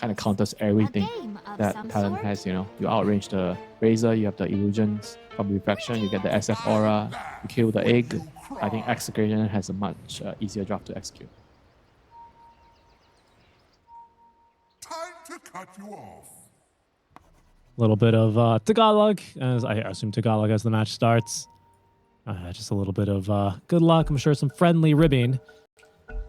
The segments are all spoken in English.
kind of counters everything that Talon has, you know. You outrange the Razor, you have the illusions from reflection, you get the SF aura, you kill the egg. I think Execration has a much easier draft to execute. Time to cut you off. A little bit of Tagalog, as I assume Tagalog as the match starts. Just a little bit of good luck. I'm sure some friendly ribbing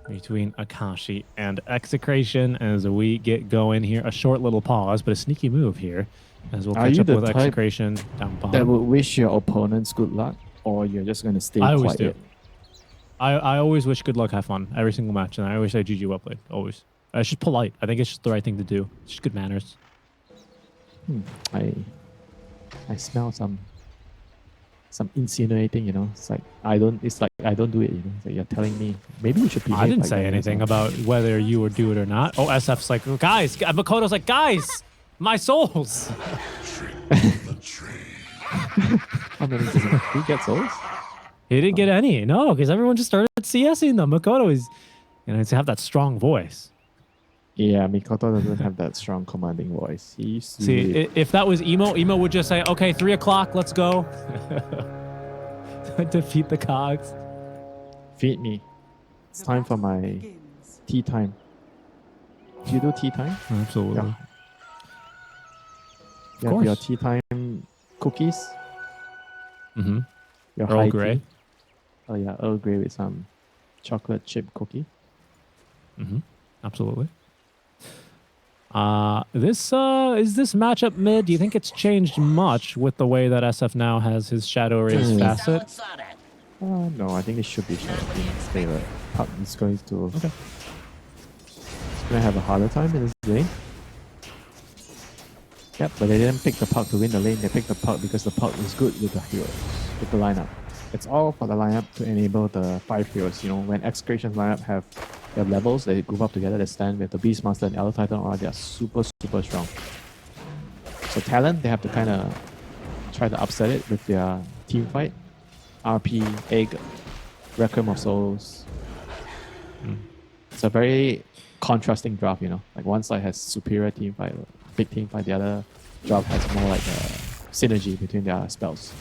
between Akashi and Execration as we get going here. A short little pause, but a sneaky move here as we'll catch up with Execration down bottom. That would wish your opponents good luck, or you're just going to stay quiet? I always do. I always wish good luck, have fun every single match, and I always say GG well played. Always. It's just polite. I think it's just the right thing to do. It's just good manners. I smell some insinuating, you know. It's like I don't do it, you know. It's like you're telling me maybe you should be. I didn't say anything about whether you would do it or not. Oh, SF's like, guys, Makoto's like, guys, my souls. How many did he get souls? He didn't get any, no, because everyone just started CSing them. Makoto is, you know, to have that strong voice. Yeah, Mikoto doesn't have that strong commanding voice. He used to see, if that was Emo would just say, okay, 3 o'clock, let's go. Defeat the cogs. Feed me. It's time for my tea time. Do you do tea time? Absolutely. Yeah. You have your tea time cookies? Mm-hmm. Your Earl Grey. Tea? Oh yeah, Earl Grey with some chocolate chip cookie. Mm-hmm. Absolutely. Is this matchup mid? Do you think it's changed much with the way that SF now has his Shadow Rays facet? No, I think it should be Shadow Rays. Puck is going to it's going to have a harder time in this lane. Yep, but they didn't pick the puck to win the lane. They picked the puck because the puck is good with the heroes, with the lineup. It's all for the lineup to enable the 5 heroes. You know, when Execration lineup have levels, they group up together, they stand with the Beastmaster and Elder Titan, or they are super strong. So Talon, they have to kind of try to upset it with their team fight. RP, Egg, Requiem of Souls. It's a very contrasting draft, you know. Like one side has superior team fight, big team fight, the other draft has more like a synergy between their spells.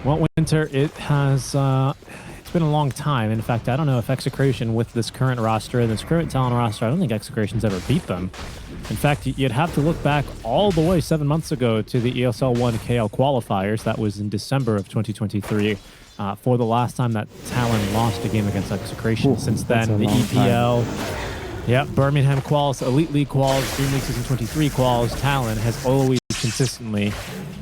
Well, Winter, it has it's been a long time. In fact, I don't know if Execration with this current roster and this current Talon roster, I don't think Execration's ever beat them. In fact, you'd have to look back all the way 7 months ago to the ESL 1 KL qualifiers. That was in December of 2023 for the last time that Talon lost a game against Execration. Since then, the EPL, Birmingham quals, Elite League quals, Dream League Season 23 quals, Talon has always consistently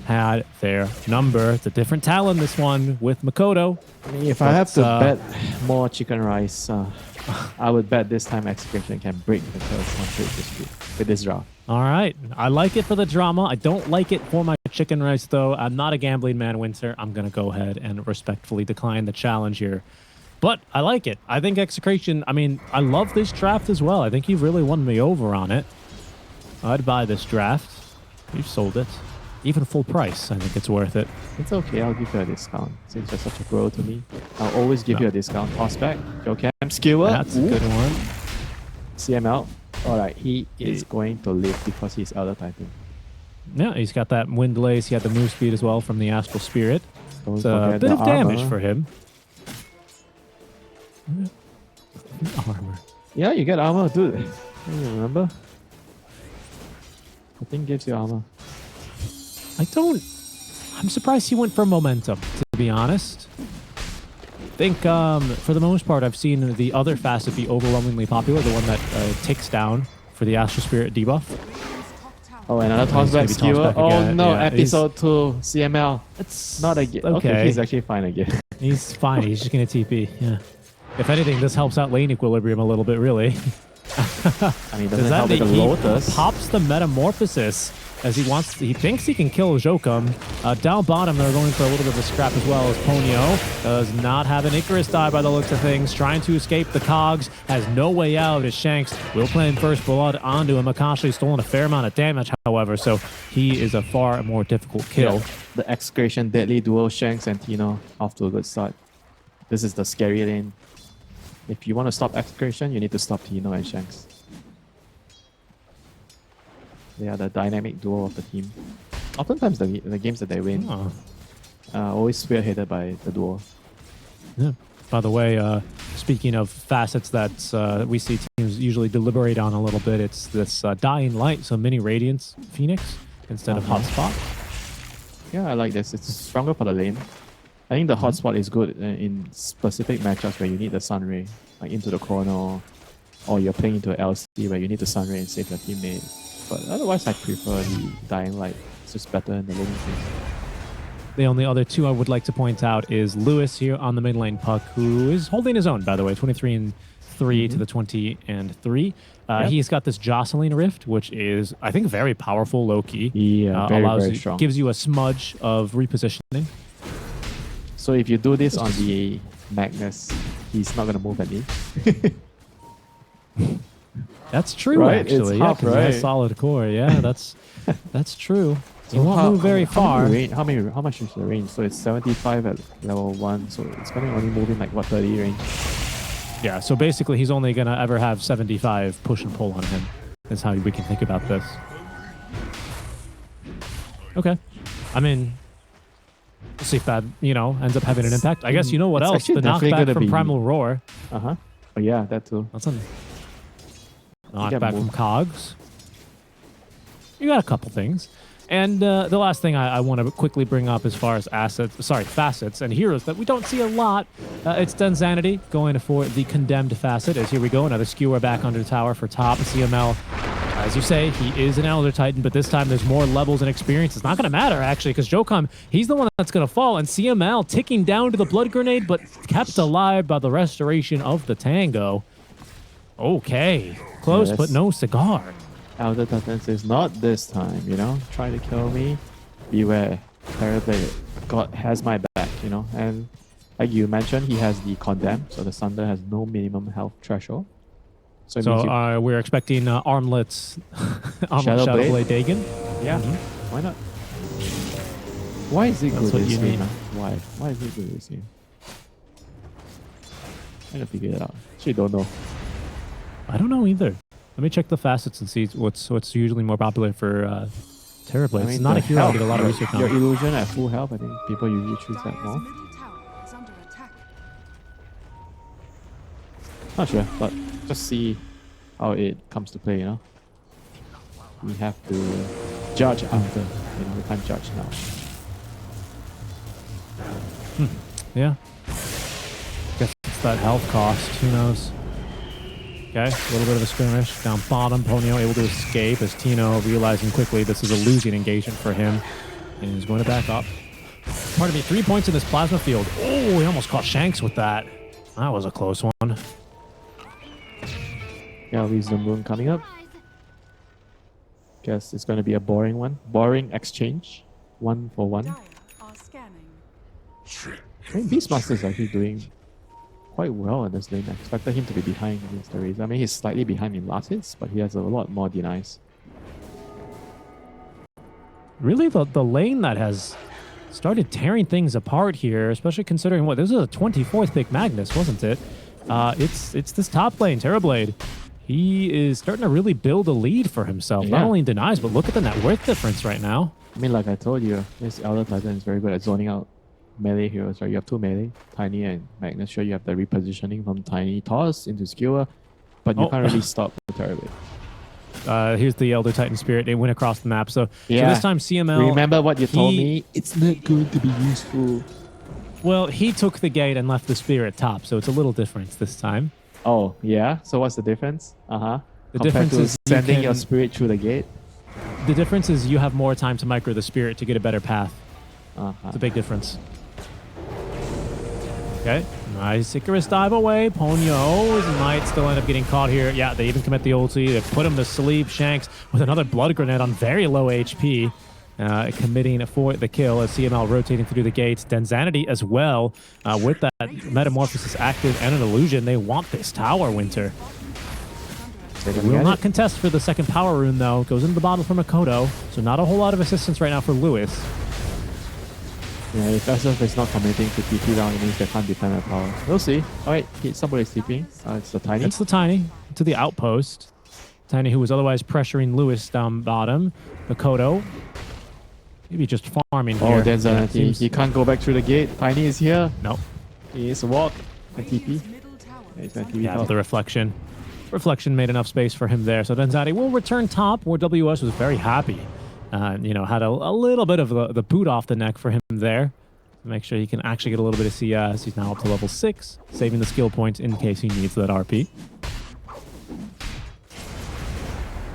had their number. It's a different Talon, this one, with Makoto. I mean, if I have to bet more chicken rice, I would bet this time Execration can break the first 100 with this draft. All right. I like it for the drama. I don't like it for my chicken rice, though. I'm not a gambling man, Winter. I'm going to go ahead and respectfully decline the challenge here. But I like it. I think Execration, I mean, I love this draft as well. I think you've really won me over on it. I'd buy this draft. You've sold it. Even full price, I think it's worth it. It's okay, I'll give you a discount. Since you're such a bro to me, I'll always give you a discount. Toss back, Joe Cam, Skewer. That's a good one. CML. Alright, he is going to live because he's Elder Titan. Yeah, he's got that wind lace. He had the move speed as well from the Astral Spirit. It's a bit of damage for him. Armor. Yeah, you get armor, dude. You remember? The thing gives you armor. I'm surprised he went for momentum, to be honest. I think for the most part, I've seen the other facet be overwhelmingly popular, the one that ticks down for the Astral Spirit debuff. Oh, another tossback skewer. Oh no, yeah, episode 2, CML. It's not again. Okay, he's actually fine again. He's fine, he's just going to TP, yeah. If anything, this helps out lane equilibrium a little bit, really. I mean, doesn't help with the Lotus. He pops the Metamorphosis as he thinks he can kill Jokum. Down bottom, they're going for a little bit of a scrap as well, as Ponyo does not have an Icarus die by the looks of things, trying to escape the cogs, has no way out as Shanks will claim first blood onto him. Akashi's stolen a fair amount of damage, however, so he is a far more difficult kill. Yeah. The Execration deadly duo, Shanks and Tino, off to a good start. This is the scary lane. If you want to stop Execration, you need to stop Tino and Shanks. They are the dynamic duo of the team. Oftentimes, the games that they win Oh. are always spearheaded by the duo. Yeah. By the way, speaking of facets that we see teams usually deliberate on a little bit, it's this Dying Light, so mini Radiance Phoenix instead of Hotspot. Yeah, I like this. It's stronger for the lane. I think the hotspot is good in specific matchups where you need the Sunray, like into the corner, or you're playing into an LC where you need the Sunray and save your teammate. But otherwise, I prefer the Dying Light. It's just better in the laning phase. The only other two I would like to point out is Lewis here on the mid lane puck, who is holding his own, by the way, 23-3 to the 20-3. He's got this Jocelyn Rift, which is, I think, very powerful low-key. Yeah, very strong. Gives you a smudge of repositioning. So if you do this on the Magnus, he's not going to move at me. That's true, Right? actually. It's Yeah, half, 'cause he has right? solid core. Yeah, that's true. He won't move very far. How much is the range? So it's 75 at level 1, so it's going to only move in like, what, 30 range? Yeah, so basically he's only going to ever have 75 push and pull on him. That's how we can think about this. Okay. I mean, we'll see if that, ends up having an impact. I guess you know what It's else? actually The definitely knockback gonna from be- Primal Roar. Uh-huh. Oh yeah, that too. That's a get knockback from moved. Cogs. You got a couple things. And the last thing I want to quickly bring up as far as facets and heroes that we don't see a lot, it's Denzanity going for the Condemned facet. As here we go, another skewer back under the tower for top. CML, as you say, he is an Elder Titan, but this time there's more levels and experience. It's not going to matter, actually, because Jokam, he's the one that's going to fall, and CML ticking down to the Blood Grenade, but kept alive by the restoration of the Tango. Okay, close, Yes. but no cigar. Elder Titan says, not this time, Try to kill me. Beware. Terrorblade. God has my back, And like you mentioned, he has the Condemn, so the Sunder has no minimum health threshold. So it means you, We're expecting armlets, Shadowblade? Shadowblade Dagon. yeah, why not? Why is it That's good what this you game? need. Huh? Why? Why is it good this game? I'm gonna figure it out. Actually, don't know. I don't know either. Let me check the facets and see what's usually more popular for Terrorblade. It's not a the hero I health, did a lot of research Your on. illusion at full health, I think people usually choose that Dire's more. middle tower is under attack. Not sure, but just see how it comes to play, We have to judge after, we can't judge now. Yeah. Guess it's that health cost. Who knows? Okay, a little bit of a skirmish down bottom. Ponyo able to escape as Tino realizing quickly this is a losing engagement for him, and he's going to back up. Pardon me, 3 points in this plasma field. Oh, he almost caught Shanks with that. That was a close one. Yeah, Wisdom Rune coming up. Guess it's going to be a boring one. Boring exchange. 1 for 1. Dire are scanning. I mean, Beastmaster is actually doing quite well in this lane. I expected him to be behind against the Razor. I mean, he's slightly behind in last hits, but he has a lot more denies. Really, the lane that has started tearing things apart here, especially considering this is a 24th pick Magnus, wasn't it? It's this top lane, Terrorblade. He is starting to really build a lead for himself, not Yeah. only in denies, but look at the net worth difference right now. I mean, like I told you, this Elder Titan is very good at zoning out melee heroes, right? You have 2 melee, Tiny and Magnus. Sure, you have the repositioning from Tiny toss into skewer, but you can't really stop the Terrorblade. Here's the Elder Titan Spirit. They went across the map. So Yeah. this time CML... Remember what you told he- me? It's not going to be useful. Well, he took the gate and left the Spirit top, so it's a little different this time. Oh, yeah? So what's the difference? Uh-huh. The Compared difference to is you sending your can- spirit through the gate? The difference is you have more time to micro the Spirit to get a better path. Uh-huh. It's a big difference. Okay, nice Icarus dive away. Ponyo might still end up getting caught here. Yeah, they even commit the ulti. They put him to sleep. Shanks with another blood grenade on very low HP. Committing for the kill as CML rotating through the gates. Denzanity as well with that Metamorphosis active and an illusion. They want this tower, Winter. They Will can get not it. contest for the second power rune though. Goes into the bottle from Makoto. So not a whole lot of assistance right now for Lewis. Yeah, if SF is not committing to TP down, it means they can't defend their power. We'll see. Alright, somebody's sleeping. It's the Tiny. It's the Tiny to the outpost. Tiny, who was otherwise pressuring Lewis down bottom. Makoto, maybe just farming here. Oh, there's a Seems- he can't go back through the gate. Tiny is here. Nope. He is a walk. A TP. Middle tower Yeah, he's is got under TP Yeah, top. the reflection. Reflection made enough space for him there. So Denzati will return top, where WS was very happy. You know, had a little bit of the boot off the neck for him there. Make sure he can actually get a little bit of CS. He's now up to level 6, saving the skill points in case he needs that RP.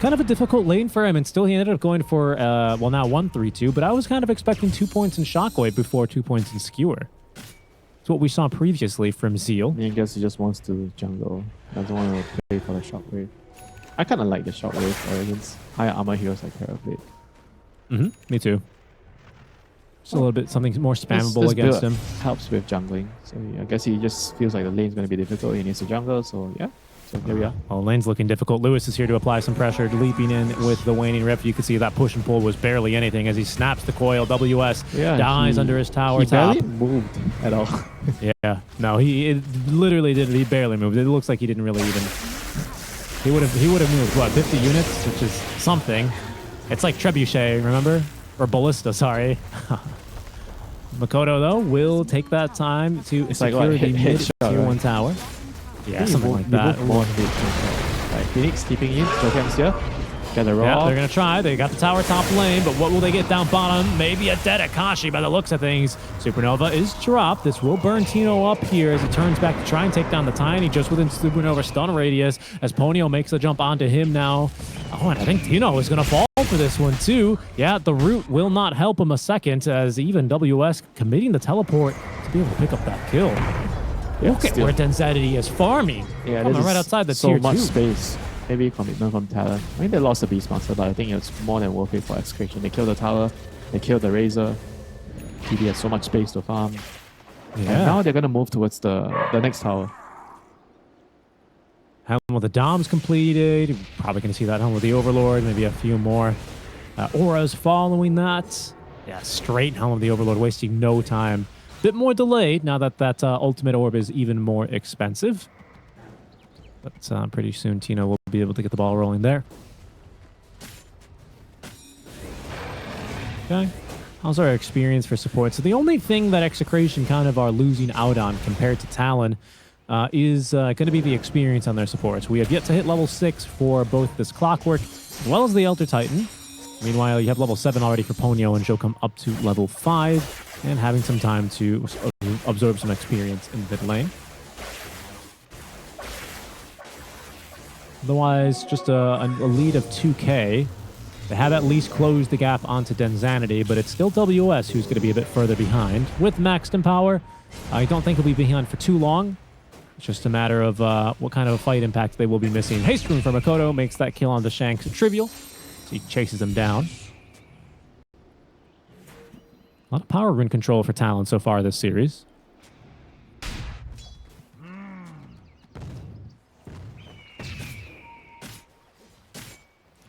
Kind of a difficult lane for him, and still he ended up going for, well, now 1-3-2, but I was kind of expecting 2 points in Shockwave before 2 points in Skewer. It's what we saw previously from Zeal. I guess he just wants to jungle. Doesn't want to play for the shockwave. I kind of like the shockwave against higher armor heroes like Terrorblade. Me too. Just a little bit something more spammable This against build him. helps with jungling. So yeah, I guess he just feels like the lane's going to be difficult. He needs to jungle. So yeah. So here we are. Well, lane's looking difficult. Lewis is here to apply some pressure, leaping in with the waning rift. You can see that push and pull was barely anything as he snaps the coil. WS Yeah, dies he- under his tower He top. barely moved at all. Yeah, no, he literally did. He barely moved. It looks like he didn't really even. He would have moved what 50 units, which is something. It's like Trebuchet, remember, or Ballista? Sorry. Makoto though will take that time to It's secure like what, the hit mid shot, tier right? 1 tower. Yeah, He something moved- like he that. moved more than it. Like Phoenix keeping in. Jokem's here. Get the Yeah, raw. they're going to try. They got the tower top lane, but what will they get down bottom? Maybe a dead Akashi by the looks of things. Supernova is dropped. This will burn Tino up here as he turns back to try and take down the Tiny just within Supernova stun radius as Ponyo makes the jump onto him now. Oh, and I think Tino is going to fall for this one too. Yeah, the root will not help him a second as even WS committing the teleport to be able to pick up that kill. Yeah, Look at still. where Density is farming. Yeah, Coming this right is outside the so tier much 2. space. Maybe commitment from Talon. I mean, they lost the Beastmaster, but I think it's more than worth it for Execration. They killed the tower, they killed the Razor. TD has so much space to farm. Yeah. And now they're going to move towards the next tower. Helm with the Dom's completed. You're probably going to see that Helm with the Overlord. Maybe a few more auras following that. Yeah, straight Helm of the Overlord, wasting no time. Bit more delayed now that that ultimate orb is even more expensive. But pretty soon Tino will be able to get the ball rolling there. Okay. How's our experience for support? So the only thing that Execration kind of are losing out on compared to Talon is going to be the experience on their supports. We have yet to hit level 6 for both this Clockwork as well as the Elder Titan. Meanwhile, you have level 7 already for Ponyo and Jokum up to level 5 and having some time to absorb some experience in mid lane. Otherwise, just a lead of 2k. They have at least closed the gap onto Denzanity, but it's still WS who's going to be a bit further behind. With maxed in power, I don't think he'll be behind for too long. It's just a matter of what kind of a fight impact they will be missing. Haste Rune for Makoto makes that kill on the Shanks trivial. So he chases him down. A lot of power rune control for Talon so far this series.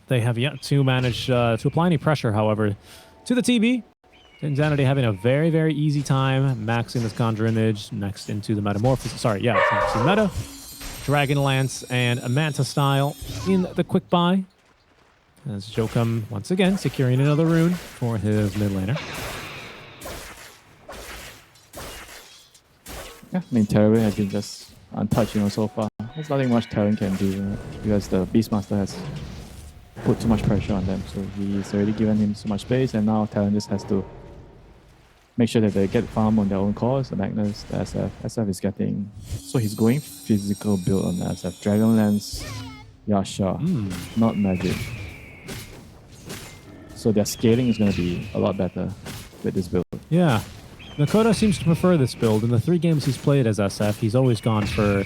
They have yet to manage to apply any pressure, however, to the TB. Insanity having a very, very easy time maxing this Conjure Image next into the Metamorphosis. Sorry, yeah, it's next to Meta. Dragon Lance and a Manta style in the quick buy. As Jokum once again securing another rune for his mid laner. Yeah, I mean, Terran has been just untouched, so far. There's nothing much Terran can do because the Beastmaster has put too much pressure on them. So he's already given him so much space, and now Talon just has to make sure that they get farm on their own cause. The Magnus, the SF. SF is getting... So he's going physical build on the SF. Dragonlance, Yasha, not magic. So their scaling is going to be a lot better with this build. Yeah. Makoto seems to prefer this build. In the 3 games he's played as SF, he's always gone for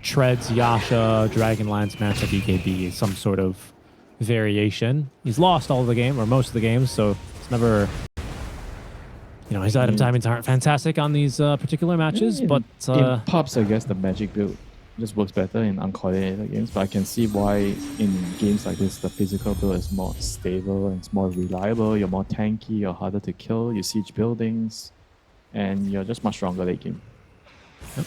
Treads, Yasha, Dragonlance, Manta, BKB, some sort of variation. He's lost all of the game, or most of the games, so it's never... his item timings aren't fantastic on these particular matches, but... in pubs, I guess the magic build just works better in uncoordinated games, but I can see why in games like this, the physical build is more stable and it's more reliable, you're more tanky, you're harder to kill, you siege buildings, and you're just much stronger late game. Dire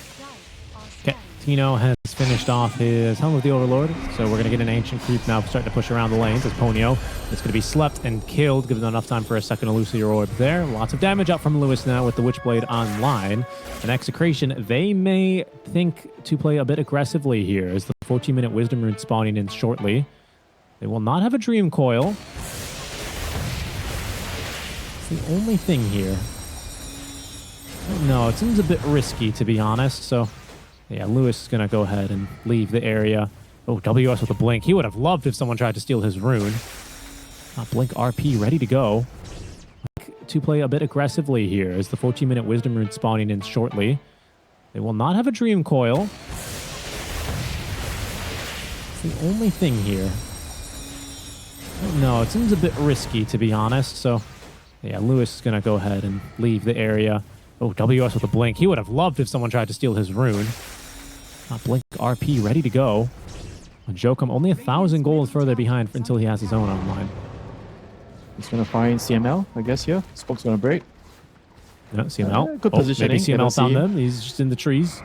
are Okay, Tino has finished off his Helm of the Overlord, so we're going to get an Ancient Creep now starting to push around the lanes as Ponyo is going to be slept and killed, giving enough time for a second Elusive Orb there. Lots of damage up from Lewis now with the Witchblade online. And Execration, they may think to play a bit aggressively here as the 14-minute Wisdom Rune spawning in shortly. They will not have a Dream Coil. It's the only thing here. No, it seems a bit risky, to be honest, so... Yeah, Lewis is going to go ahead and leave the area. Oh, WS with a Blink. He would have loved if someone tried to steal his rune. Blink RP ready to go. To play a bit aggressively here as the 14-minute Wisdom Rune spawning in shortly. They will not have a Dream Coil. It's the only thing here. No, it seems a bit risky, to be honest, so... Yeah, Lewis is going to go ahead and leave the area. Oh, WS with a Blink. He would have loved if someone tried to steal his rune. Blink RP ready to go. Jokum only 1,000 gold further behind until he has his own online. He's going to find CML, I guess, here. Spoke's going to break. Yeah, CML. Good positioning. Maybe CML found him. them. He's just in the trees.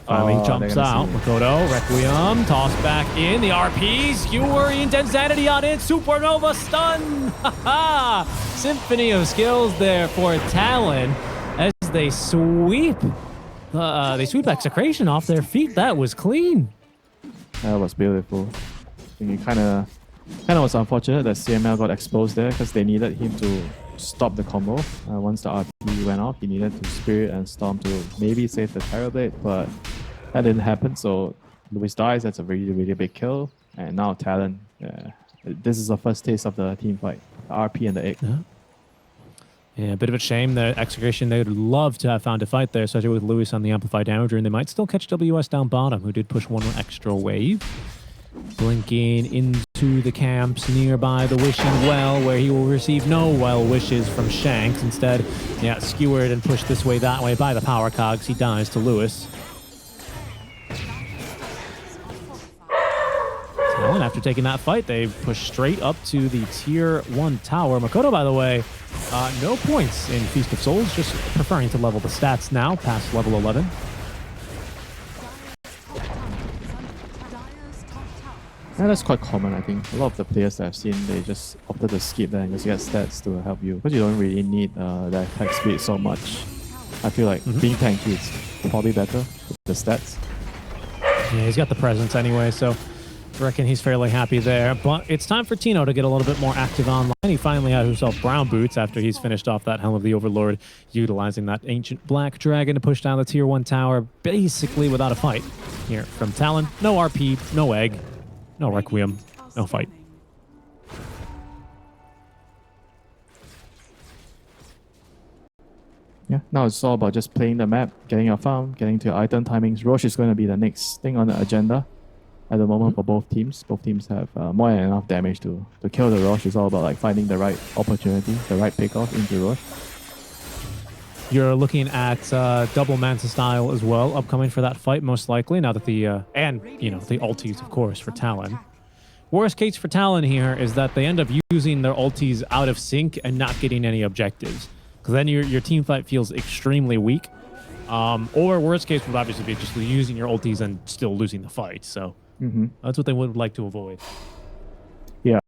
Finally jumps out. Makoto, Requiem, toss back in. The RP, Skewer, Intensanity on it. Supernova stun. Symphony of skills there for Talon as they sweep. They sweep Execration off their feet. That was clean. That was beautiful. I think it kind of was unfortunate that CML got exposed there because they needed him to stop the combo. Once the RP went off, he needed to Spirit and Storm to maybe save the Terrorblade, but that didn't happen. So Lewis dies. That's a really, really big kill. And now Talon. This is the first taste of the team fight. The RP and the egg. Yeah, a bit of a shame that Execration, they would love to have found a fight there, especially with Lewis on the Amplified Damager, and they might still catch WS down bottom, who did push one extra wave. Blinking into the camps nearby the Wishing Well, where he will receive no well wishes from Shanks. Instead, yeah, skewered and pushed this way, that way by the power cogs. He dies to Lewis. Talon, after taking that fight, they push straight up to the Tier 1 tower. Makoto, by the way, no points in Feast of Souls, just preferring to level the stats now, past level 11. Yeah, that's quite common, I think. A lot of the players that I've seen, they just opted to skip that and just get stats to help you. Because you don't really need that attack speed so much. I feel like being tanky is probably better with the stats. Yeah, he's got the presence anyway, so I reckon he's fairly happy there. But it's time for Tino to get a little bit more active online. He finally had himself brown boots after he's finished off that Helm of the Overlord, utilizing that ancient black dragon to push down the Tier 1 tower, basically without a fight. Here from Talon, no RP, no egg, no Requiem, no fight. Yeah, now it's all about just playing the map, getting your farm, getting to your item timings. Roche is going to be the next thing on the agenda at the moment for both teams. Both teams have more than enough damage to kill the Roche. It's all about like finding the right opportunity, the right pickoff into Roche. You're looking at double Manta style as well, upcoming for that fight most likely. Now that the and you know the ultis of course for Talon. Worst case for Talon here is that they end up using their ultis out of sync and not getting any objectives, because then your team fight feels extremely weak. Or worst case would obviously be just using your ultis and still losing the fight. So that's what they would like to avoid. Yeah.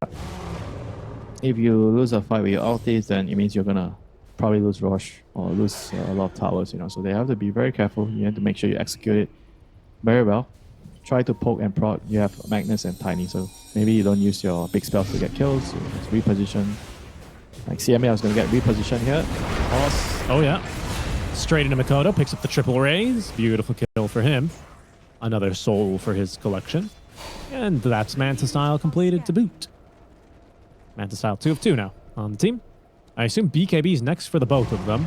If you lose a fight with your ultis, then it means you're gonna probably lose Roche or lose a lot of towers, you know. So they have to be very careful. You have to make sure you execute it very well. Try to poke and prod. You have Magnus and Tiny, so maybe you don't use your big spells to get kills. You just reposition. Like CMA is going to get repositioned here. Toss. Oh yeah. Straight into Makoto, picks up the triple raise. Beautiful kill for him. Another soul for his collection. And that's Manta style completed to boot. Manta style 2 of 2 now on the team. I assume BKB's next for the both of them.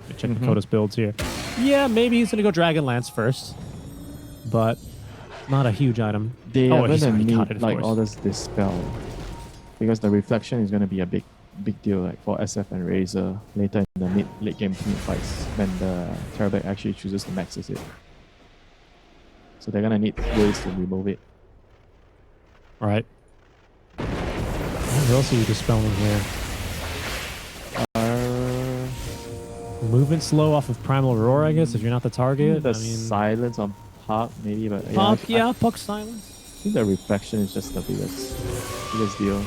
Let me check Makoto's builds here. Yeah, maybe he's going to go Dragon Lance first. But not a huge item. They are going to got need it, like all this dispel. Because the reflection is going to be a big deal like for SF and Razor later in the late game team fights when the Terrorblade actually chooses to maxes it. So they're going to need ways to remove it. Right. What else are you dispelling here? movement slow off of Primal Roar, I guess, if you're not the target. The I mean, silence on Puck, maybe, but Puck, I yeah, Puck silence. think the reflection is just the biggest deal.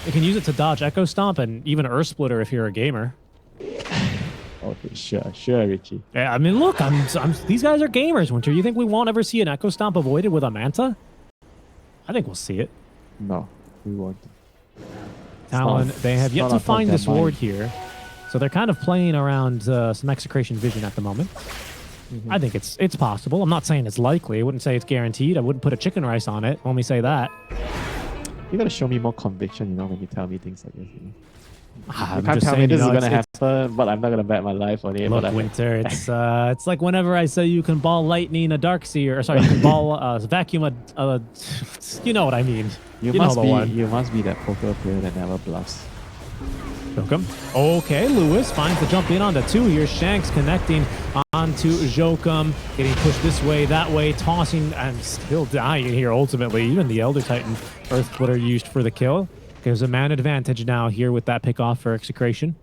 You can use it to dodge Echo Stomp and even Earth Splitter if you're a gamer. Okay, sure, Richie. Yeah, I mean, look, these guys are gamers, Winter. You think we won't ever see an Echo Stomp avoided with a Manta? I think we'll see it. No, we won't. Talon, they have yet to find this ward ward here. So they're kind of playing around some Execration vision at the moment. I think it's possible. I'm not saying it's likely. I wouldn't say it's guaranteed. I wouldn't put a chicken rice on it when we say that. You gotta show me more conviction, when you tell me things like this. You I'm can't just tell me saying, this is gonna it's- happen, but I'm not gonna bet my life on it. Look, but Winter, it's like whenever I say you can ball lightning a Darkseer, or sorry, you can ball vacuum a you know what I mean. You know must the be one. you must be that poker player that never bluffs. Jokum. Okay, Lewis finds the jump in onto 2 here. Shanks connecting onto Jokum, getting pushed this way, that way, tossing and still dying here ultimately. Even the Elder Titan Earth Splitter used for the kill. There's a man advantage now here with that pickoff for Execration.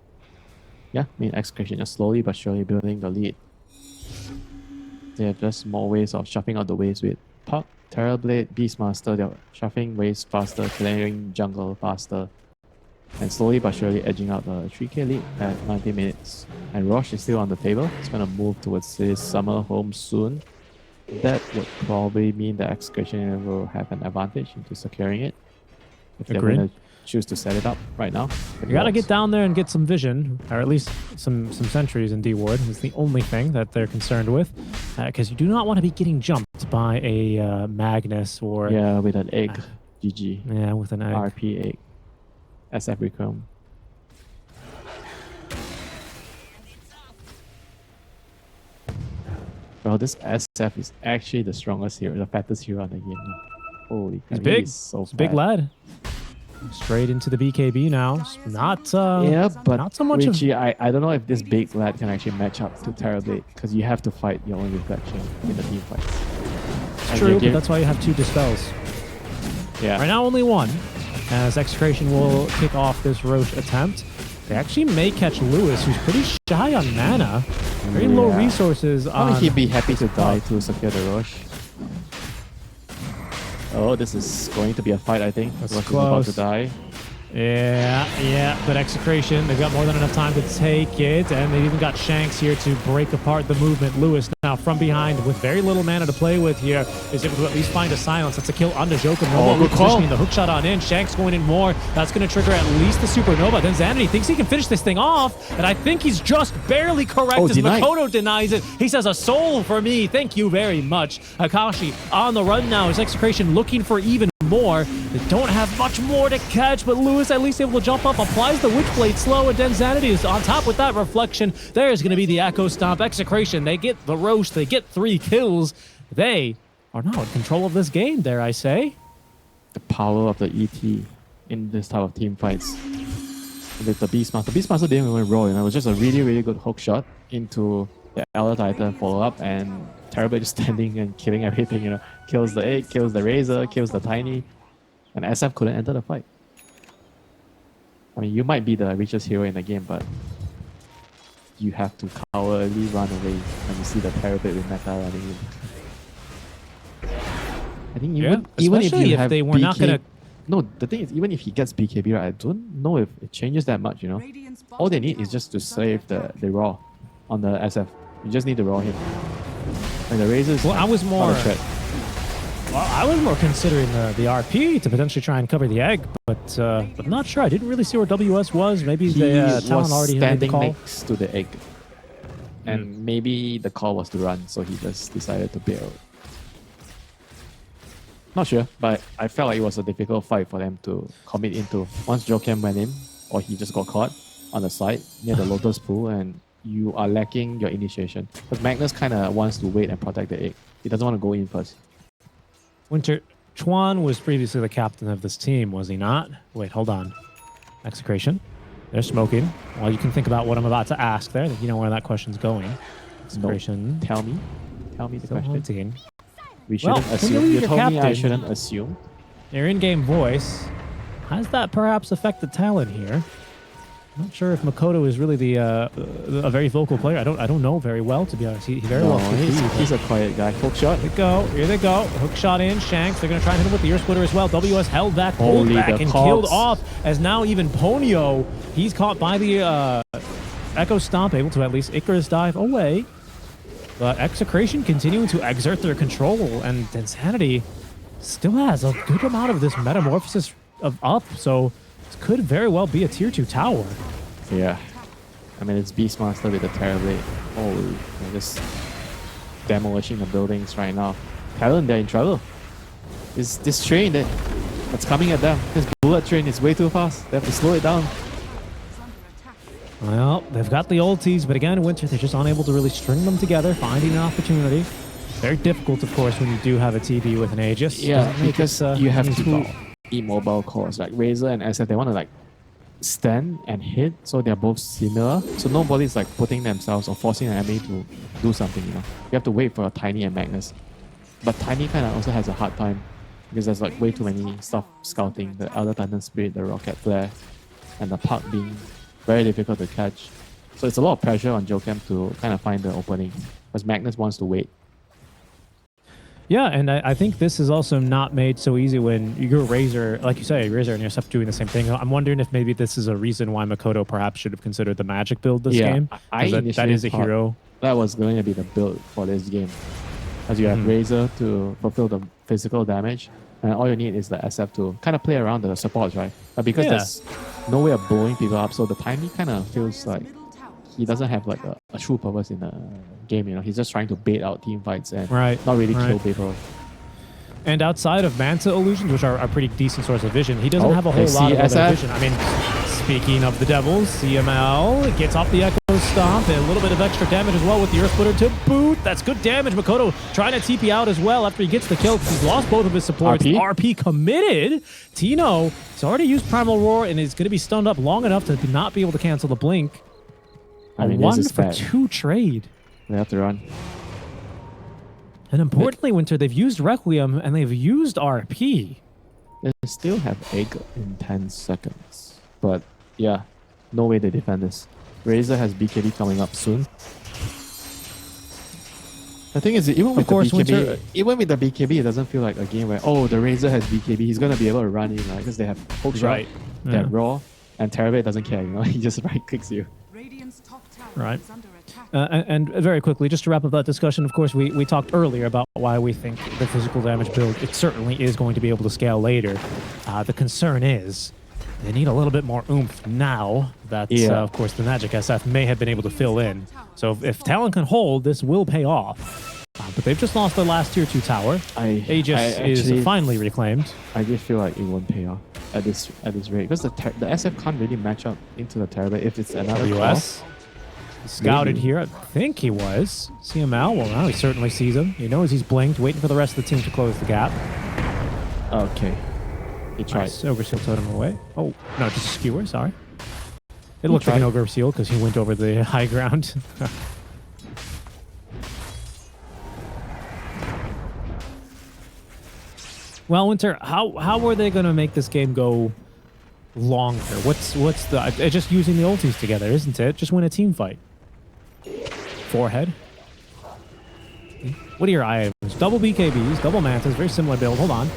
Yeah, Execration is slowly but surely building the lead. They have just more ways of shuffling out the waves with Puck, Terrorblade, Beastmaster. They're shuffling waves faster, clearing jungle faster, and slowly but surely edging out the 3k lead at 90 minutes. And Roche is still on the table. He's going to move towards his summer home soon. That would probably mean that Execration will have an advantage into securing it. If they're Agreed. going to choose to set it up right now. You gotta get down there and get some vision, or at least some sentries in D ward. Is the only thing that they're concerned with, because you do not want to be getting jumped by a Magnus or Yeah, with an egg. GG. yeah, with an egg. RP egg. SF Recom. Well, this SF is actually the strongest hero, the fattest hero on the game. Holy He's crap, big. He is so He's a big fat. lad. Straight into the BKB now. Not Yeah, but not so much of- Richie, I don't know if this big lad can actually match up to Terrorblade, because you have to fight your own reflection in the team fights. It's true, but that's why you have 2 dispels. Yeah. Right now, only 1. As Execration will kick off this Roche attempt. They actually may catch Lewis, who's pretty shy on mana. Very low Yeah. resources Why on... would he be happy to die to secure the Roche? Oh, this is going to be a fight, I think. That's Roche is about close. to die. Yeah, but Execration, they've got more than enough time to take it, and they've even got Shanks here to break apart the movement. Lewis now from behind with very little mana to play with here is able to at least find a silence. That's a kill onto Jokum. Oh, good call. Repositioning the hook shot on in. Shanks going in more. That's going to trigger at least the Supernova. Then Xanity thinks he can finish this thing off, and I think he's just barely correct as denied. Makoto denies it. He says, a soul for me. Thank you very much. Akashi on the run now. Is Execration looking for even more. They don't have much more to catch, but Lewis at least able to jump up, applies the Witchblade slow, and then Xanity is on top with that reflection. There's going to be the Echo Stomp. Execration, they get the roast, they get 3 kills. They are now in control of this game, dare I say. The power of the ET in this type of team fights. With the Beastmaster. Beastmaster didn't even roll, it was just a really, really good hook shot into the Elder Titan follow-up, and Terrible just standing and killing everything, Kills the egg, kills the Razor, kills the Tiny, and SF couldn't enter the fight. I mean, you might be the richest hero in the game, but you have to cowardly run away when you see the Terrible with Meta running in. I think even if especially you if have they were not BK gonna... No, the thing is, even if he gets BKB, right, I don't know if it changes that much, Radiant's All they bottom need is tower just to is under save the attack. raw on the SF. You just need to raw him. And the Razor is Well, I was not more... a threat. Well, I was more considering the RP to potentially try and cover the egg, but I'm not sure. I didn't really see where WS was. Maybe He the Talon was already had the standing call. next to the egg. And maybe the call was to run, so he just decided to bail. Not sure, but I felt like it was a difficult fight for them to commit into. Once Jokem went in, or he just got caught on the side near the Lotus Pool, and you are lacking your initiation. But Magnus kind of wants to wait and protect the egg. He doesn't want to go in first. Winter, Chuan was previously the captain of this team, was he not? Wait, hold on. Execration. They're smoking. Well, you can think about what I'm about to ask there. You know where that question's going. Execration. Tell me the Still question. hunting. We Well, shouldn't when you assume. leave You your told me I captain- shouldn't assume. Their in-game voice. Has that perhaps affected Talon here? I'm not sure if Makoto is really a very vocal player. I don't know very well, to be honest. He very well could be. He's a quiet guy. Hook shot. Here they go. Here they go. Hook shot in. Shanks. They're going to try and hit him with the ear splitter as well. WS held back, pulled Holy, back, the and cogs. killed off. As now even Ponyo, he's caught by the Echo Stomp, able to at least Icarus dive away. But Execration continuing to exert their control, and Insanity still has a good amount of this metamorphosis of up. So this could very well be a tier 2 tower. Yeah. I mean, it's Beastmaster with the Terrorblade. Holy, they're just demolishing the buildings right now. Talon, they're in trouble. This train that's coming at them, this bullet train is way too fast. They have to slow it down. Well, they've got the ultis, but again, Winter, they're just unable to really string them together, finding an opportunity. Very difficult, of course, when you do have a TB with an Aegis. Yeah, because you have easy two call. immobile cores, like Razor and SF. They want to like stand and hit, so they're both similar. So nobody's like putting themselves or forcing an enemy to do something. You have to wait for a Tiny and Magnus. But Tiny kind of also has a hard time because there's like way too many stuff scouting. The Elder Titan Spirit, the Rocket Flare, and the Puck being very difficult to catch. So it's a lot of pressure on Jokem to kind of find the opening because Magnus wants to wait. Yeah, and I think this is also not made so easy when you're Razor, like you say, Razor and yourself doing the same thing. I'm wondering if maybe this is a reason why Makoto perhaps should have considered the magic build this game. I That initially is a thought hero. that was going to be the build for this game. As you have Razor to fulfill the physical damage, and all you need is the SF to kind of play around the supports, right? But because there's no way of blowing people up, so the Tiny kind of feels like he doesn't have like a true purpose in the game. He's just trying to bait out team fights and not really kill people. And outside of Manta illusions, which are a pretty decent source of vision, he doesn't have a whole lot of other vision. I mean, speaking of the Devils, CML gets off the Echo Stomp and a little bit of extra damage as well with the Earth Splitter to boot. That's good damage. Makoto trying to TP out as well after he gets the kill because he's lost both of his supports. RP committed. Tino, he's already used Primal Roar and is going to be stunned up long enough to not be able to cancel the blink. I mean, a 1-for-2 trade. They have to run. And importantly, Winter, they've used Requiem and they've used RP. They still have egg in 10 seconds. But yeah, no way they defend this. Razor has BKB coming up soon. The thing is, even with the BKB, it doesn't feel like a game where, oh, the Razor has BKB, he's going to be able to run in, right? Because they have hook shot, that raw, and Terrorblade doesn't care, he just right-clicks you. Right. And very quickly, just to wrap up that discussion, of course, we talked earlier about why we think the physical damage build, it certainly is going to be able to scale later. The concern is they need a little bit more oomph now that, of course, the Magic SF may have been able to fill in. So if Talon can hold, this will pay off. But they've just lost their last tier 2 tower. Aegis is finally reclaimed. I just feel like it won't pay off at this rate because the SF can't really match up into the Terrorblade if it's another US. Scouted here, I think he was. CML, well now he certainly sees him. He knows he's blinked, waiting for the rest of the team to close the gap. Okay. He tried. Nice. Overseal totem away. Oh, no, just a skewer, sorry. It looked like an overseal because he went over the high ground. Well, Winter, how are they going to make this game go longer? What's the... just using the ultis together, isn't it? Just win a team fight. Forehead. What are your items? Double BKBs, double Mantas, very similar build. Hold on.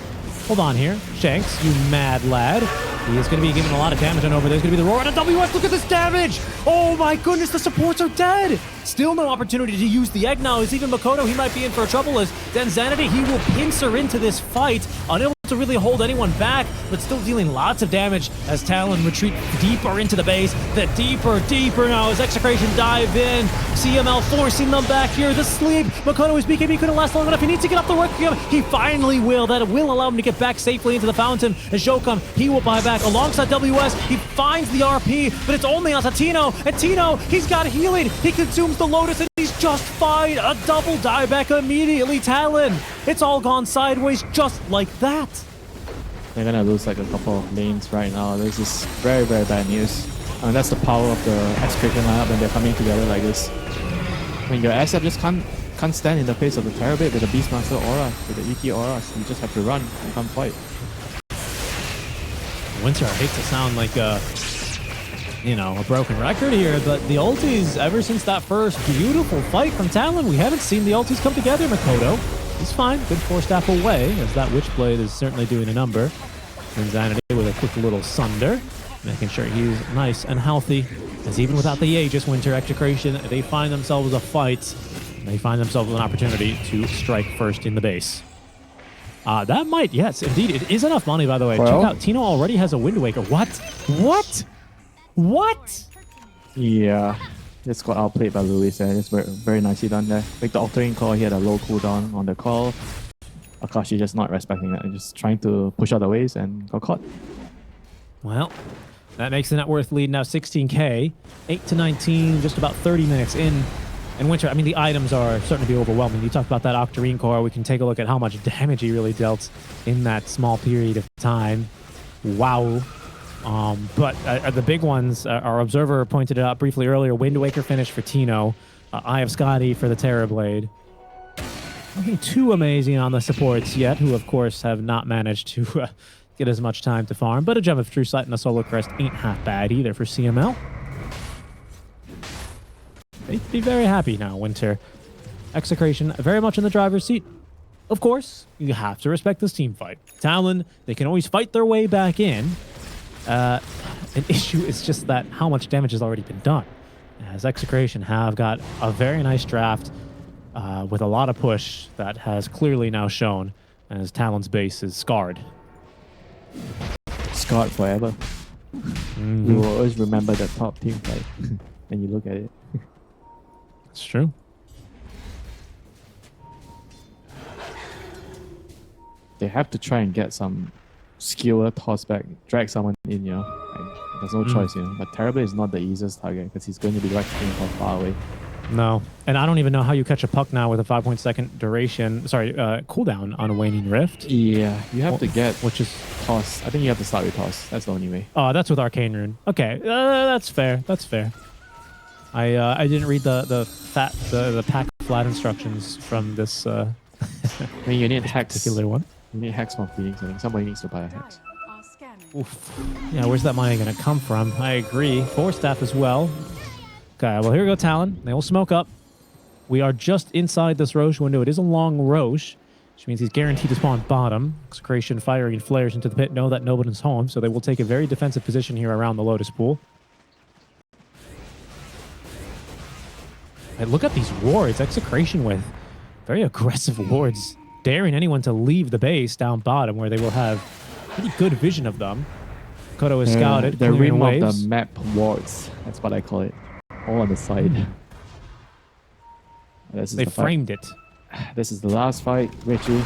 Hold on here. Shanks, you mad lad. He is going to be giving a lot of damage on over. There's going to be the roar and a WS. Look at this damage. Oh my goodness, the supports are dead. Still no opportunity to use the egg now. Is even Makoto, he might be in for trouble as Denzanity, he will pincer into this fight. Unable to really hold anyone back, but still dealing lots of damage as Talon retreat deeper into the base. The deeper now as Execration dive in. CML forcing them back here. The sleep. Makoto, his BKB couldn't last long enough. He needs to get up the work. He finally will. That will allow him to get back safely into the fountain. As Jokum, he will buy back alongside WS. He finds the RP, but it's only onto Tino. And Tino, he's got healing. He consumes the Lotus and he's just fine. A double dieback immediately. Talon. It's all gone sideways just like that. They're gonna lose like a couple of lanes right now. This is very, very bad news. I mean, that's the power of the Execration lineup when they're coming together like this. I mean, your SF just can't stand in the face of the Terrorblade with the Beastmaster aura, with the ET aura. So you just have to run and can't fight. Winter, I hate to sound like you know, a broken record here, but the ultis, ever since that first beautiful fight from Talon, we haven't seen the ultis come together. Makoto, he's fine. Good 4-staff away, as that Witchblade is certainly doing a number. Insanity with a quick little Sunder, making sure he's nice and healthy. As even without the Aegis, Winter Execration, they find themselves a fight. They find themselves an opportunity to strike first in the base. That might, yes, indeed. It is enough money, by the way. Well, check out, Tino already has a Wind Waker. What? What? What? Yeah, just got outplayed by Luis there. It's very, very nicely done there. Make the altering call, he had a low cooldown on the call. Akashi just not respecting that and just trying to push out the waves and got caught. Well, that makes the net worth lead now 16k. 8 to 19, just about 30 minutes in. And Winter, I mean, the items are starting to be overwhelming. You talked about that Octarine core. We can take a look at how much damage he really dealt in that small period of time. Wow. But the big ones, our observer pointed it out briefly earlier, Wind Waker finish for Tino, Eye of Scotty for the Terrorblade. Nothing too amazing on the supports yet, who of course have not managed to get as much time to farm, but a Gem of True Sight and a Solar Crest ain't half bad either for CML. They'd be very happy now, Winter. Execration very much in the driver's seat. Of course, you have to respect this team fight. Talon, they can always fight their way back in. An issue is just that how much damage has already been done. As Execration have got a very nice draft with a lot of push that has clearly now shown as Talon's base is scarred. Scarred forever. You will always remember the top team fight when you look at it. It's true. They have to try and get some skewer toss back, drag someone in, you know. Like, there's no choice, you know. But Terrorblade is not the easiest target because he's going to be right from far away. No. And I don't even know how you catch a puck now with a 5.2 duration, sorry, cooldown on a Waning Rift. Yeah, you have to get which is toss. I think you have to start with toss. That's the only way. Oh, that's with Arcane Rune. Okay, that's fair. That's fair. I didn't read the pack flat instructions from this I mean, you need hex. particular one. You need hex from Phoenix. I think somebody needs to buy a hex. Are scanning. Oof. Yeah, where's that money going to come from? I agree. 4-staff as well. Okay, well, here we go, Talon. They will smoke up. We are just inside this Roche window. It is a long Roche, which means he's guaranteed to spawn bottom. Execration firing flares into the pit. Know that nobody's home, so they will take a very defensive position here around the Lotus Pool. And look at these wards. Execration with very aggressive wards, daring anyone to leave the base down bottom where they will have pretty good vision of them. Kodo is scouted. The clearing rim of waves. the map wards. That's what I call it. All on the side. This is They the fight. framed it. This is the last fight, Richie.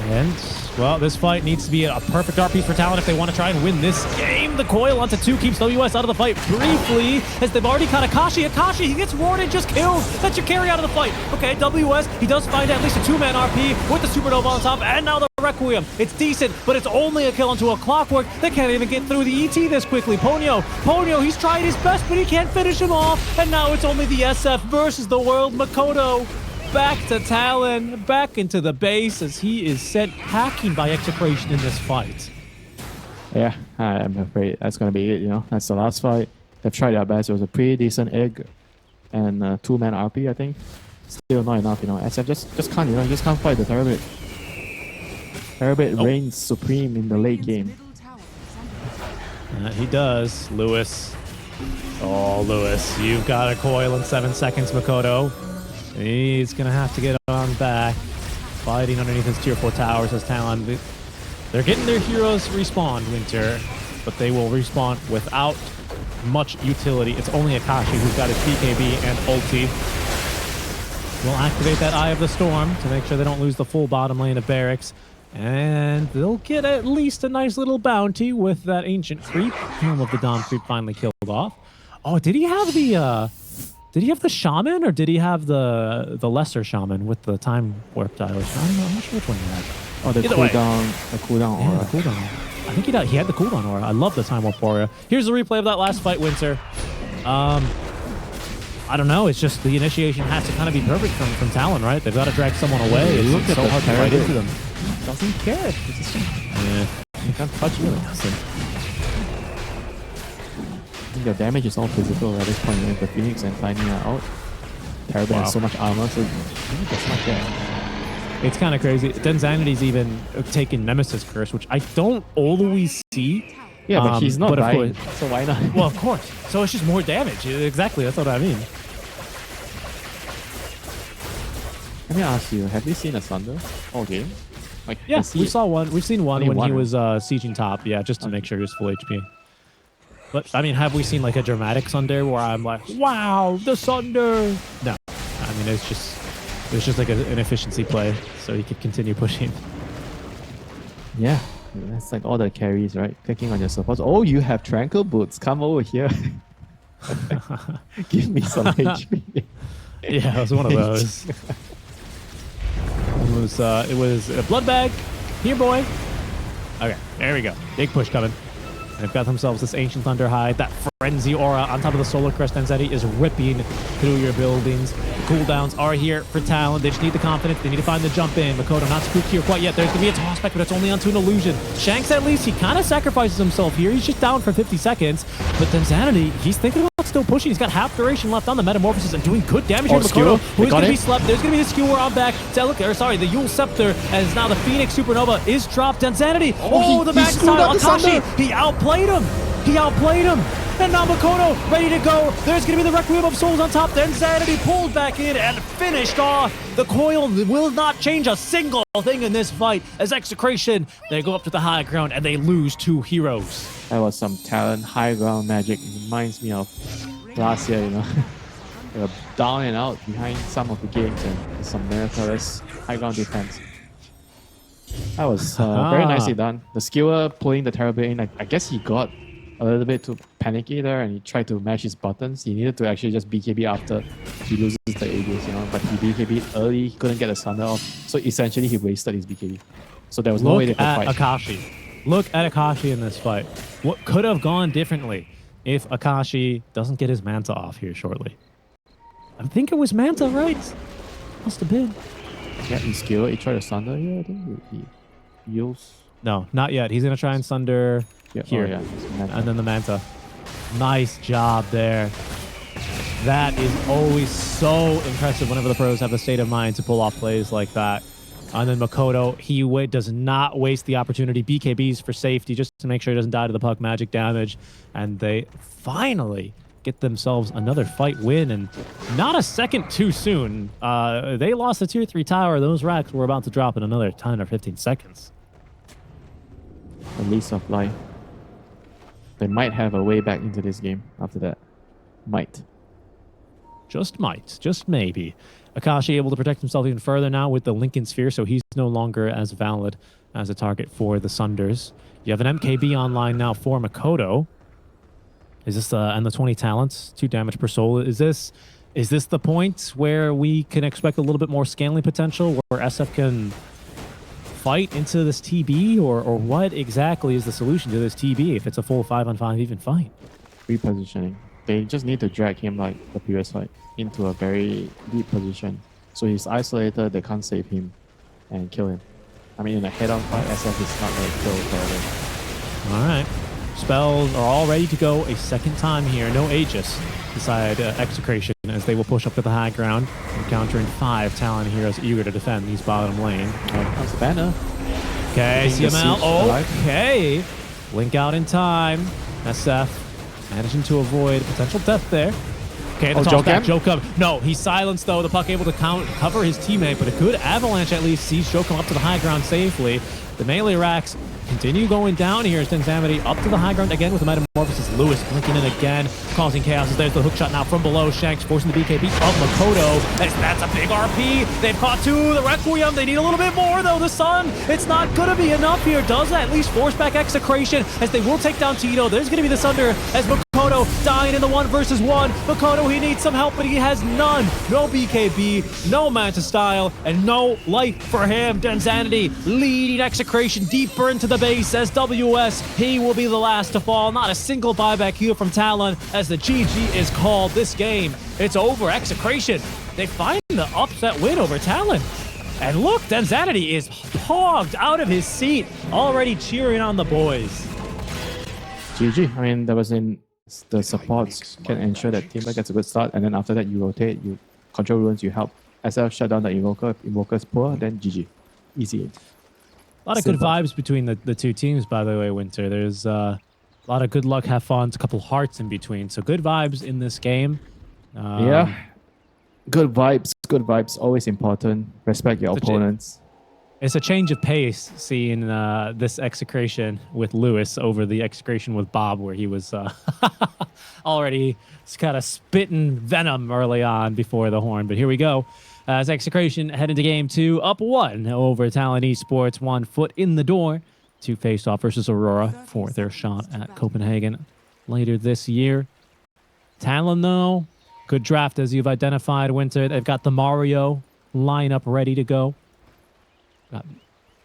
And, well, this fight needs to be a perfect art piece for Talon if they want to try and win this game. The coil onto 2 keeps WS out of the fight briefly, as they've already caught Akashi. Akashi, he gets warded, just killed. That's your carry out of the fight. Okay, WS, he does find at least a 2-man RP with the Supernova on top, and now the Requiem. It's decent, but it's only a kill into a Clockwork. They can't even get through the ET this quickly. Ponyo, he's tried his best, but he can't finish him off, and now it's only the SF versus the world. Makoto back to Talon, back into the base as he is sent packing by Execration in this fight. Yeah, I'm afraid that's going to be it, you know. That's the last fight. They've tried their best. It was a pretty decent egg and 2-man RP, I think. Still not enough, you know. SF just can't, you know, just can't fight the Terrorblade. Terrorblade reigns supreme in the late game. Middle tower is under attack. He does. Lewis. Oh, Lewis, you've got a coil in 7 seconds, Makoto. He's going to have to get on back. Fighting underneath his tier 4 towers as Talon. They're getting their heroes respawned, Winter, but they will respawn without much utility. It's only Akashi who's got his BKB and ulti. We'll activate that Eye of the Storm to make sure they don't lose the full bottom lane of barracks. And they'll get at least a nice little bounty with that ancient creep. Helm of the Dawn creep finally killed off. Oh, did he have the shaman, or did he have the lesser shaman with the time warp dilation? I don't know. I'm not sure which one he had. Oh, the Either way. cooldown Yeah, aura. the cooldown. I think he had the cooldown aura. I love the time warp aura. Here's the replay of that last fight, Winter. I don't know. It's just the initiation has to kind of be perfect from Talon, right? They've got to drag someone away. It's Look at so the hard to fight Terrorblade. into them. Doesn't care. It's just, Yeah, he can't touch you. doesn't. think their damage is all physical at this point. The Phoenix and Tiny are out. Terrible has so much armor, so that's not there. It's kind of crazy. Denzanity's even taken Nemesis Curse, which I don't always see. Yeah, but he's not but of dying, course- so why not? Well, of course. So it's just more damage. Exactly. That's what I mean. Let me ask you, have you seen a Sunder all game? Like, Yeah, does he- we saw one. We've seen one Only when one, he right? was sieging top. Yeah, just to make sure he was full HP. But I mean, have we seen like a dramatic Sunder where I'm like, wow, the Sunder? No. I mean, it was just like an efficiency play, so he could continue pushing. Yeah, that's like all the carries, right? Clicking on your supports. Oh, you have Tranquil Boots. Come over here. Give me some HP. Yeah, it was one of those. It was a blood bag. Here, boy. Okay, there we go. Big push coming. They've got themselves this Ancient Thunder Hide. That Frenzy Aura on top of the Solar Crest Density is ripping through your buildings. The cooldowns are here for Talon. They just need the confidence. They need to find the jump in. Makoto not spooked here quite yet. There's going to be a toss back, but it's only onto an illusion. Shanks, at least, he kind of sacrifices himself here. He's just down for 50 seconds. But Denzanity, he's thinking about still pushing. He's got half duration left on the Metamorphosis and doing good damage here. Skewer. Makoto, They who's got going to be it. slept. There's going to be the Skewer on back. The Yule Scepter, as now the Phoenix Supernova is dropped. Denzanity. Oh, The he back screwed up the Akashi. Sunder. He outplayed him. And now Makoto ready to go. There's going to be the Requiem of Souls on top. Then Zanity pulled back in and finished off. The coil will not change a single thing in this fight. As Execration, they go up to the high ground and they lose 2 heroes. That was some Talon high ground magic. It reminds me of last year, you know. They were down and out behind some of the games and some meritorious high ground defense. That was very nicely done. The skewer pulling the Terrible in, I guess he got a little bit too panicky there and he tried to mash his buttons. He needed to actually just BKB after he loses the Aegis, you know, but he BKB'd early, he couldn't get the Sunder off. So essentially he wasted his BKB. So there was no way they Look could at fight. Akashi. Look at Akashi in this fight. What could have gone differently if Akashi doesn't get his Manta off here shortly? I think it was Manta, right? Must have been. Yeah, he skewer, he tried to Sunder, yeah, I think he heals. No, not yet. He's going to try and Sunder Yeah, here. Oh, yeah. it's Manta. And then the Manta. Nice job there. That is always so impressive whenever the pros have the state of mind to pull off plays like that. And then Makoto, he does not waste the opportunity. BKBs for safety just to make sure he doesn't die to the puck magic damage. And they finally get themselves another fight win, and not a second too soon. They lost the tier 3 tower. Those racks were about to drop in another 10 or 15 seconds. The lease of life. They might have a way back into this game after that. Might. Just might, just maybe. Akashi able to protect himself even further now with the Lincoln Sphere, so he's no longer as valid as a target for the Sunders. You have an MKB online now for Makoto. Is this and the 20 talents, 2 damage per soul? Is this the point where we can expect a little bit more scaling potential, where SF can fight into this TB, or what exactly is the solution to this TB if it's a full 5-on-5 even fight? Repositioning. They just need to drag him like the previous fight into a very deep position. So he's isolated, they can't save him and kill him. I mean, in a head-on fight, SF is not going to kill forever. All right. Spells are all ready to go a second time here. No Aegis beside Execration as they will push up to the high ground, encountering 5 Talon heroes eager to defend these bottom lane. Comes the banner. Okay, Getting the CML. siege alive. Okay. Blink out in time. SF managing to avoid potential death there. Okay, the toss back, Jokum. No, he's silenced though. The puck able to cover his teammate, but a good avalanche at least sees Jokum up to the high ground safely. The melee racks continue going down here as Denzamity up to the high ground again with the Metamorphosis. Lewis blinking in again, causing chaos as there's the hook shot now from below. Shanks forcing the BKB of Makoto. That's a big RP. They've caught 2. The Requiem, they need a little bit more though. The Sun, it's not going to be enough here. Does at least force back Execration as they will take down Tito. There's going to be the Sunder as Makoto dying in the 1-versus-1. Makoto, he needs some help, but he has none. No BKB, no Manta style, and no life for him. Denzanity leading Execration deeper into the base as WS. He will be the last to fall. Not a single buyback here from Talon as the GG is called. This game, it's over. Execration, they find the upset win over Talon. And look, Denzanity is hogged out of his seat, already cheering on the boys. GG. I mean, that was in the supports can ensure that Timber gets a good start, and then after that you rotate, you control runes, you help SF shut down the Invoker. If Invoker is poor, then GG. Easy. A lot of Simple. good vibes between the two teams, by the way, Winter. There's a lot of good luck, have fun, a couple hearts in between. So good vibes in this game. Yeah. Good vibes. Good vibes. Always important. Respect your opponents. It's a change of pace seeing this Execration with Lewis over the Execration with Bob, where he was already kind of spitting venom early on before the horn. But here we go. As Execration head into game 2, up 1 over Talon Esports, 1 foot in the door to face off versus Aurora for their shot at Copenhagen later this year. Talon, though, good draft as you've identified, Winter. They've got the Mario lineup ready to go. Got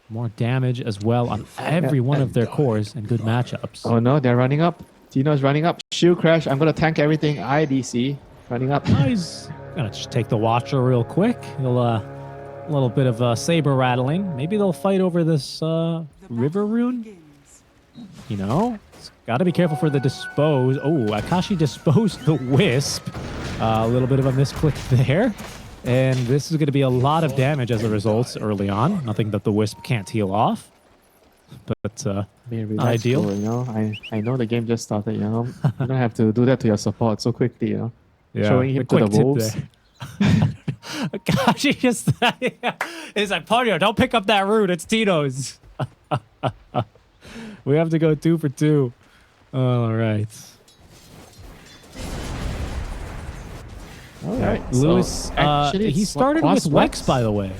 more damage as well on every one of their cores and good matchups. Oh no, they're running up. Tino's running up. Shield crash. I'm going to tank everything. IDC. Running up. Oh, he's going to just take the Watcher real quick. He'll, a little bit of saber rattling. Maybe they'll fight over this river rune. You know, got to be careful for the dispose. Oh, Akashi disposed the Wisp. A little bit of a misclick there. And this is going to be a lot of damage as a result early on. Nothing that the Wisp can't heal off. But not ideal. You know, I know the game just started, you know. You don't have to do that to your support so quickly, you know. Yeah, showing him to the wolves. Gosh, he just he's like, Ponyo, don't pick up that root. It's Tito's. We have to go 2 for 2. All right. All right. Lewis, actually, he started with Wex, by the way.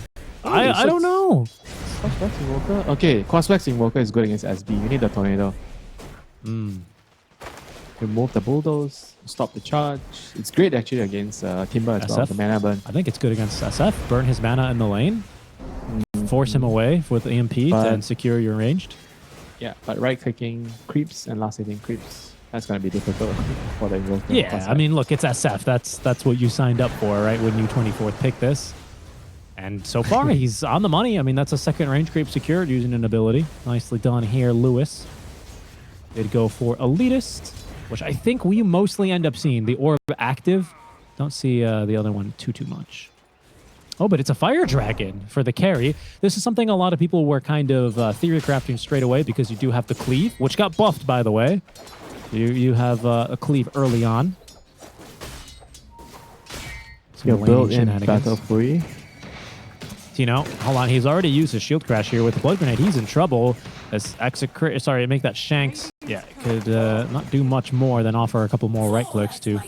I don't know. Crosswex Invoker? Okay, Crosswex Invoker is good against SB. You need the Tornado. Remove the Bulldoze, stop the charge. It's great actually against Timber as well, the mana burn. I think it's good against SF. Burn his mana in the lane. Force him away with EMP and secure your ranged. Yeah, but right-clicking creeps and last-hitting creeps, that's going to be difficult for the Invoker. Yeah, I mean, look, it's SF. That's what you signed up for, right, when you 24th picked this. And so far, he's on the money. I mean, that's a second range creep secured using an ability. Nicely done here, Lewis. Did go for Elitist, which I think we mostly end up seeing. The Orb active. Don't see the other one too much. Oh, but it's a Fire Dragon for the carry. This is something a lot of people were kind of theory crafting straight away because you do have the cleave, which got buffed, by the way. You have a cleave early on. You're built in Battle Fury. You know, hold on. He's already used his shield crash here with the Blood Grenade. He's in trouble. As sorry, make that Shanks. Yeah, could not do much more than offer a couple more right clicks to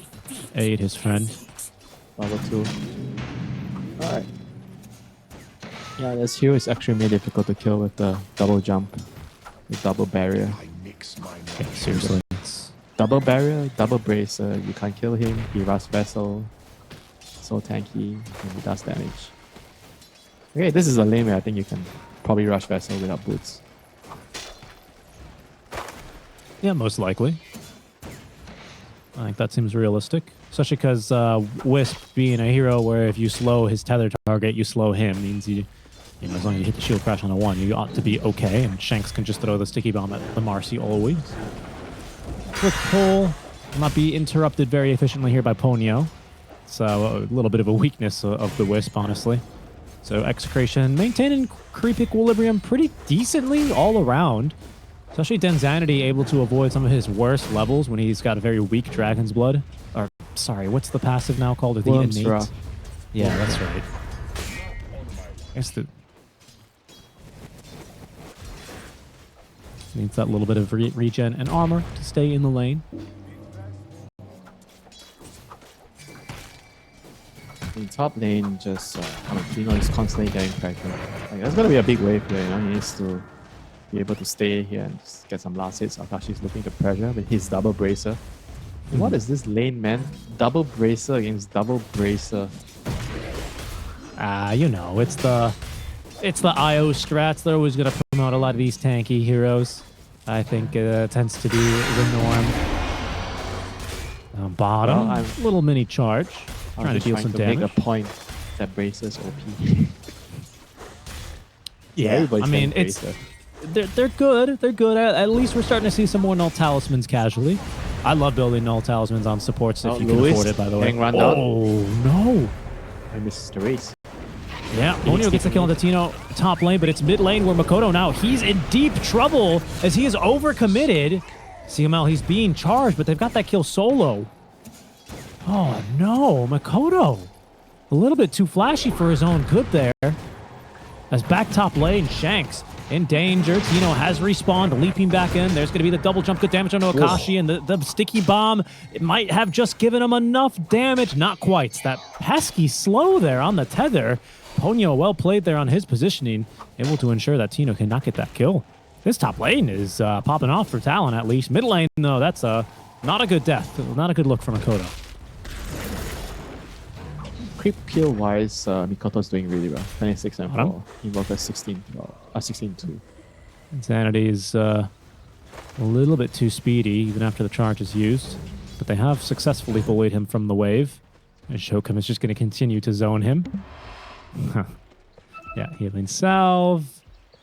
aid his friend. Level 2. Alright. Yeah, this hero is actually made difficult to kill with the double jump. The double barrier. Okay, seriously. Double barrier, double bracer. You can't kill him. He rush vessel. So tanky and he does damage. Okay, this is a lane where I think you can probably rush vessel without boots. Yeah, most likely. I think that seems realistic. Especially because Wisp being a hero where if you slow his tether target, you slow him. Means you know, as long as you hit the shield crash on a 1, you ought to be okay. And Shanks can just throw the sticky bomb at the Marcy always. Quick pull. Will not be interrupted very efficiently here by Ponyo. So a little bit of a weakness of the Wisp, honestly. So Execration maintaining creep equilibrium pretty decently all around. Especially Denzanity able to avoid some of his worst levels when he's got a very weak Dragon's Blood. Or, sorry, what's the passive now called? The Innate? Yeah, that's right. I guess needs that little bit of regen and armor to stay in the lane. In top lane, just Tino is constantly getting fractured. Like, that's gonna be a big wave here. You know, he needs to be able to stay here and just get some last hits. Akashi's looking to pressure with his double bracer. What is this lane, man? Double bracer against double bracer. You know, it's the IO strats. They're always gonna promote a lot of these tanky heroes. I think it tends to be the norm. Bottom, well, little mini charge. Trying to deal some damage. Make a point that braces OP. Yeah, I mean, they're good. They're good. At least we're starting to see some more null talismans casually. I love building null talismans on supports if you can Luis afford it, by the way. getting run down. Oh, no. I missed the race. Yeah, Ponyo gets the kill on the Tino top lane, but it's mid lane where Makoto now, he's in deep trouble as he is overcommitted. CML, he's being charged, but they've got that kill solo. Oh, no. Makoto. A little bit too flashy for his own good there. As back top lane, Shanks in danger. Tino has respawned, leaping back in. There's going to be the double jump, good damage on Akashi, and the sticky bomb. It might have just given him enough damage. Not quite. It's that pesky slow there on the tether. Ponyo well played there on his positioning, able to ensure that Tino cannot get that kill. This top lane is popping off for Talon at least. Mid lane, though, that's not a good death. Not a good look for Makoto. Creep kill wise, Mikoto's doing really well. 26 and 4. Bottom. Invoker 16. 16-2. Insanity is a little bit too speedy even after the charge is used, but they have successfully bullied him from the wave. And Shokum is just going to continue to zone him. Yeah, healing salve.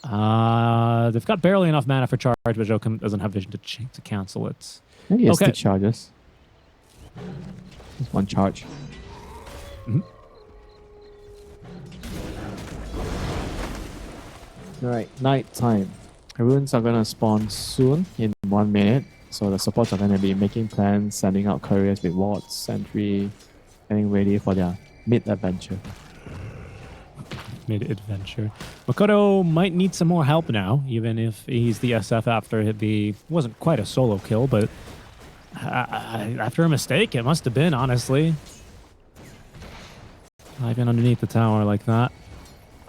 They've got barely enough mana for charge, but Shokum doesn't have vision to cancel it. Maybe it's Okay. 2 charges. Just 1 charge. Alright, night time. Runes are gonna spawn soon in 1 minute. So the supports are gonna be making plans, sending out couriers with wards, sentry, getting ready for their mid-adventure. Mid-adventure. Makoto might need some more help now, even if he's the SF after the... wasn't quite a solo kill, but after a mistake, it must have been, honestly. Diving underneath the tower like that.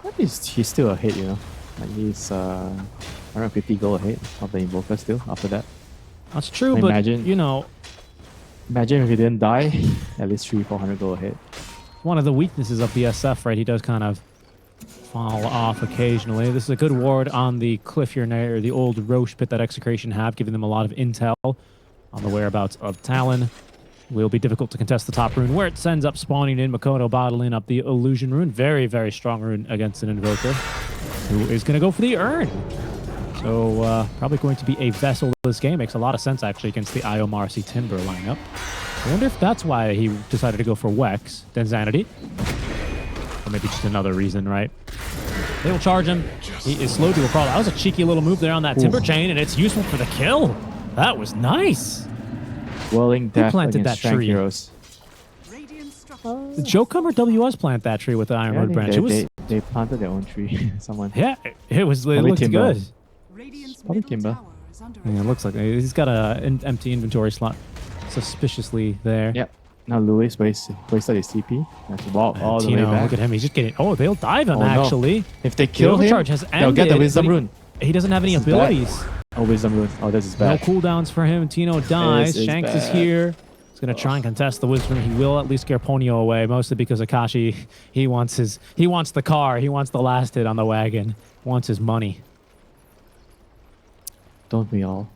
But he's still ahead, you know. Like he's 150 gold ahead of the Invoker still after that. That's true, Imagine- but, you know, Imagine if he didn't die, at least 300-400 gold ahead. one of the weaknesses of the SF, right? He does kind of fall off occasionally. This is a good ward on the cliff here near the old Roche pit that Execration have, giving them a lot of intel on the whereabouts of Talon. Will be difficult to contest the top rune, where it sends up spawning in Makoto, bottling up the illusion rune. Very, very strong rune against an Invoker, who is going to go for the urn. So probably going to be a vessel this game. Makes a lot of sense, actually, against the Io Marcy Timber lineup. I wonder if that's why he decided to go for Wex, then Zanity. Or maybe just another reason, right? They will charge him. He is slow to a crawl. That was a cheeky little move there on that Timber chain, and it's useful for the kill. That was nice. Whirling Death planted against that Strength tree? Heroes. Radiant structures. Did Jokum or WS plant that tree with the Iron Yeah, I Road think branch? they, It was, they planted their own tree. Someone. yeah, it Probably looked timber. good. Radiant's Probably middle timber. tower is under Yeah, it looks like he's got an empty inventory slot suspiciously there. Yep. Now Luis wasted his TP. Has to walk all the way Tino, back. look at him. He's just getting... Oh, they'll dive him, Oh, no. actually. If they The kill him, overcharge has they'll get the ended, Wisdom but Rune. He doesn't have any This is bad. abilities. Oh, Wisdom Rune. Oh, this is No bad. cooldowns for him. Tino dies. This is Shanks is bad. here. He's going to try and contest the Wisdom. He will at least scare Ponyo away, mostly because Akashi, he wants the car. He wants the last hit on the wagon. Wants his money. Don't we all?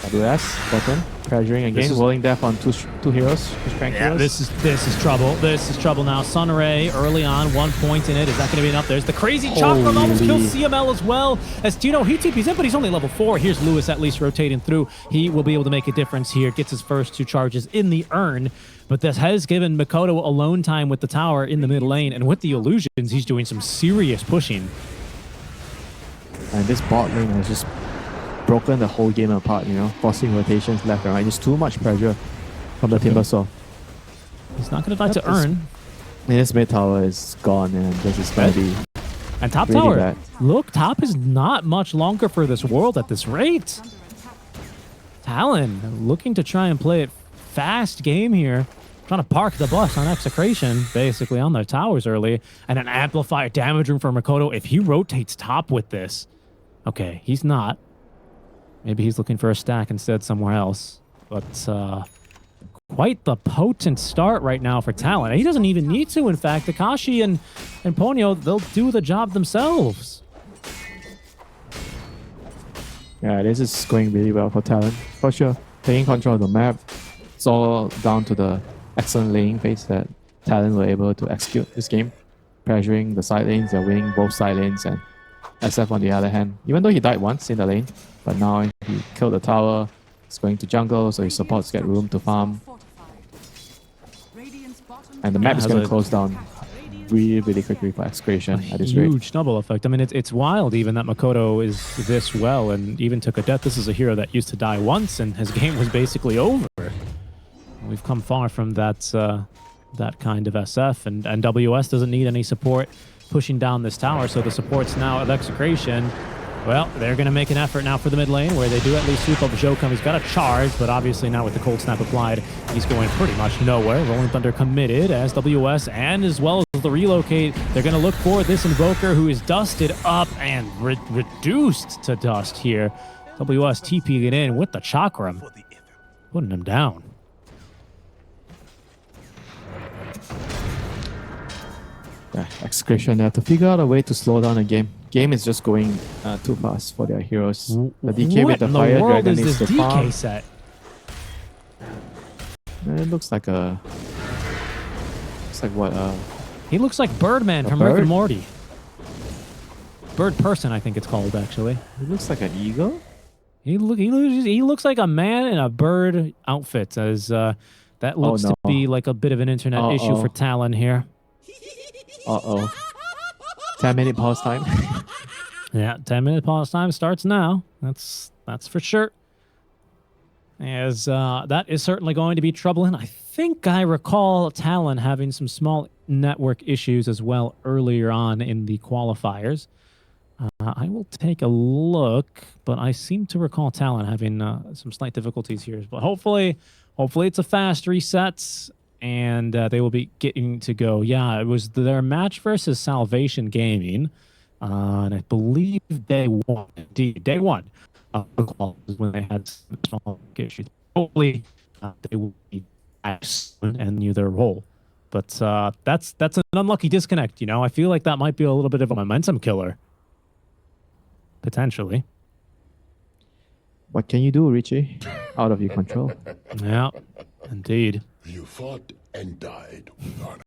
WS, bottom, pressuring again, is- Whirling Death on two heroes, two strength Yeah, heroes. this is trouble. This is trouble now. Sunray early on, 1 point in it. Is that going to be enough? There's the crazy chakra almost Holy. kills CML as well. As Tino, he TP's in, but he's only level 4. Here's Lewis at least rotating through. He will be able to make a difference here. Gets his first 2 charges in the urn. But this has given Makoto alone time with the tower in the mid lane. And with the illusions, he's doing some serious pushing. And this bot lane has just broken the whole game apart, you know, forcing rotations left and right. Just too much pressure from the Timbersaw. He's not going to die to That is- urn. And this mid tower is gone, and this is going to be And top really tower. bad. Look, top is not much longer for this world at this rate. under attack. Talon looking to try and play it fast game here. Trying to park the bus on Execration, basically, on their towers early. And an amplifier damage room for Makoto. If he rotates top with this... Okay, he's not. Maybe he's looking for a stack instead somewhere else. But quite the potent start right now for Talon. He doesn't even need to, in fact. Akashi and Ponyo, they'll do the job themselves. Yeah, this is going really well for Talon, for sure. Taking control of the map. It's all down to the excellent laning phase that Talon were able to execute this game. Pressuring the side lanes, they're winning both side lanes, and SF on the other hand, even though he died once in the lane, but now he killed the tower. He's going to jungle, so his supports get room to farm. And the map is has going to a- close down really quickly for Execration at this rate. Huge snowball effect. I mean, it's wild even that Makoto is this well and even took a death. This is a hero that used to die once and his game was basically over. We've come far from that that kind of SF, and WS doesn't need any support pushing down this tower, so the supports now of Execration, well, they're going to make an effort now for the mid lane where they do at least sweep up Jokum. He's got a charge, but obviously now with the cold snap applied, he's going pretty much nowhere. Rolling Thunder committed as WS and as well as the relocate. They're going to look for this Invoker who is dusted up and reduced to dust here. WS TPing it in with the Chakram, putting him down. Yeah, Execration, they have to figure out a way to slow down the game. Game is just going too fast for their heroes. The DK What with the in Fire the world Dragon is needs this to farm. DK set? It looks like a... It's like what? He looks like Birdman A from Rick bird? and Morty. Bird person, I think it's called, actually. It looks like an eagle? He looks like a man in a bird outfit. As that looks to no. be like a bit of an internet issue for Talon here. Uh-oh. 10-minute pause time. Yeah, 10-minute pause time starts now. That's for sure. As that is certainly going to be troubling. I think I recall Talon having some small network issues as well earlier on in the qualifiers. I will take a look, but I seem to recall Talon having some slight difficulties here. But hopefully it's a fast reset and they will be getting to go. Yeah, it was their match versus Salvation Gaming, and I believe day one. Indeed, day one was when they had some small issues. Hopefully, they will be back soon and knew their role. But that's an unlucky disconnect. You know, I feel like that might be a little bit of a momentum killer. Potentially. What can you do, Richie? Out of your control. Yeah, indeed. You fought and died with honor.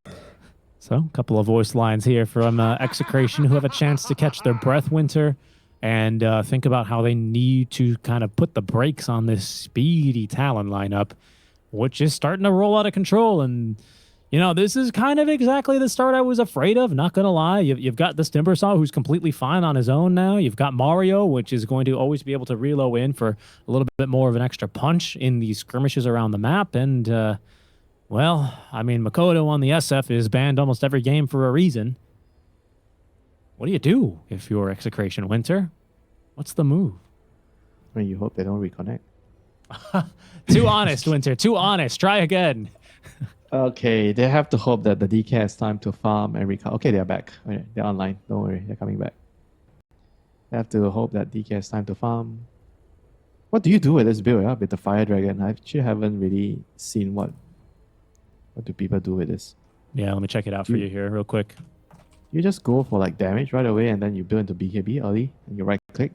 So, a couple of voice lines here from Execration who have a chance to catch their breath, Winter, and think about how they need to kind of put the brakes on this speedy Talon lineup, which is starting to roll out of control. And, you know, this is kind of exactly the start I was afraid of, not going to lie. You've got this Timbersaw who's completely fine on his own now. You've got Mario, which is going to always be able to reload in for a little bit more of an extra punch in these skirmishes around the map. And, well, I mean, Makoto on the SF is banned almost every game for a reason. What do you do if you're Execration, Winter? What's the move? I mean, you hope they don't reconnect. Too honest, Winter. Too honest. Try again. Okay, they have to hope that the DK has time to farm and recover. Okay, they're back. Okay, they're online. Don't worry, they're coming back. They have to hope that DK has time to farm. What do you do with this build, with the Fire Dragon? I actually haven't really seen what do people do with this. Yeah, let me check it out for you here real quick. You just go for like damage right away and then you build into BKB early and you right click.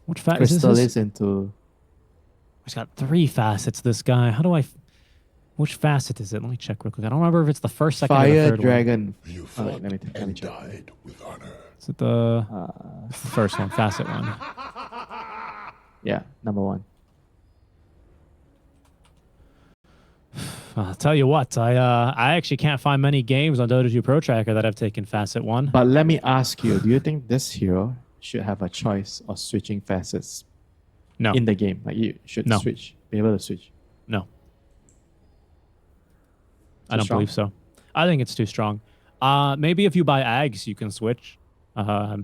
What facet is Crystal this? is into... He's got 3 facets, this guy. How do I... Which facet is it? Let me check real quick. I don't remember if it's the first, second, or the Fire third one. Dragon. You Oh, fought wait, let me and check. died with honor. Is it the first one, facet one? Yeah, number 1. I'll tell you what, I actually can't find many games on Dota 2 Pro Tracker that have taken facet 1. But let me ask you, do you think this hero should have a choice of switching facets No. in the game? Like you should No. switch, be able to switch. No. I Too don't strong? believe so. I think it's too strong. Maybe if you buy Ags, you can switch.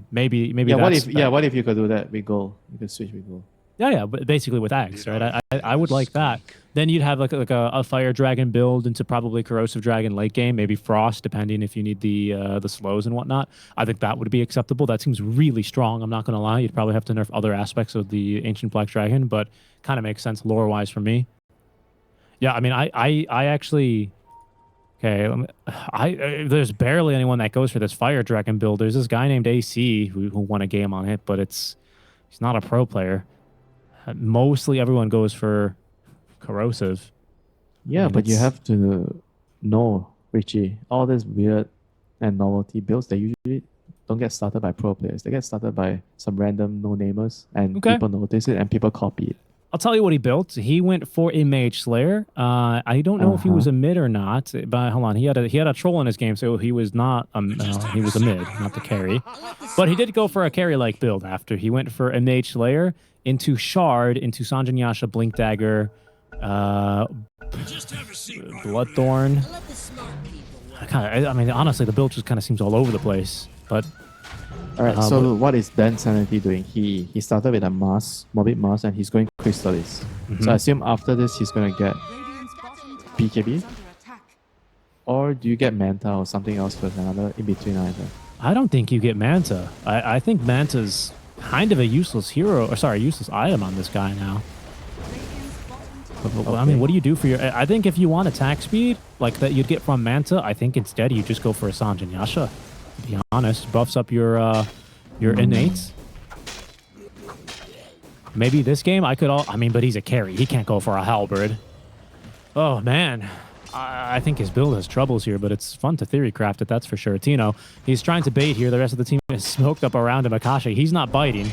Maybe Yeah, what that's if what if you could do that with gold? You could switch with gold. Yeah, but basically with Ags, right? I would like that. Then you'd have like a Fire Dragon build into probably Corrosive Dragon late game, maybe Frost, depending if you need the slows and whatnot. I think that would be acceptable. That seems really strong. I'm not going to lie. You'd probably have to nerf other aspects of the Ancient Black Dragon, but kind of makes sense lore-wise for me. Yeah, I mean, I actually... Okay, there's barely anyone that goes for this Fire Dragon build. There's this guy named AC who won a game on it, but he's not a pro player. Mostly everyone goes for Corrosive. Yeah, mean, but you it's- have to know, Richie, all this weird and novelty builds, they usually don't get started by pro players. They get started by some random no-namers, and Okay. people notice it and people copy it. I'll tell you what he built. He went for a Mage Slayer. I don't know if he was a mid or not, but hold on. He had a troll in his game, so he was not he was a mid, not the carry. But he did go for a carry-like build after. He went for a Mage Slayer into Shard, into Sanjin Yasha, Blink Dagger, Bloodthorn. I mean, honestly, the build just kind of seems all over the place. But All right, so what is Dan Sanity doing? He started with a Mars, Morbid Mars, and he's going Crystallis. So I assume after this, he's going to get Radiant's bottom tower BKB? is under attack. Or do you get Manta or something else with another in between either? I don't think you get Manta. I think Manta's kind of a useless hero, or sorry, useless item on this guy now. Radiant's bottom tower I mean, what do you do for your... I think if you want attack speed, like that you'd get from Manta, I think instead you just go for a Sanjin Yasha, to be honest. Buffs up your innates. Maybe this game I could I mean, but he's a carry. He can't go for a halberd. Oh, man. I think his build has troubles here, but it's fun to theory craft it, that's for sure. Tino, he's trying to bait here. The rest of the team is smoked up around him. Akashi, he's not biting.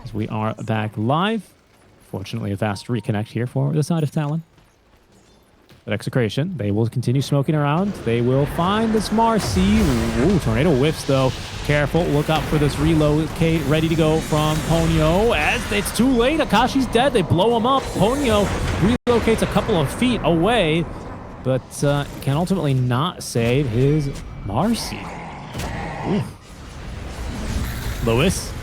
As we are back live. Fortunately, a fast reconnect here for the side of Talon. But Execration, they will continue smoking around. They will find this Marcy. Ooh, Tornado Whiffs, though. Careful, look out for this relocate. Ready to go from Ponyo. As it's too late, Akashi's dead. They blow him up. Ponyo relocates a couple of feet away, but can ultimately not save his Marcy. Ooh. Lewis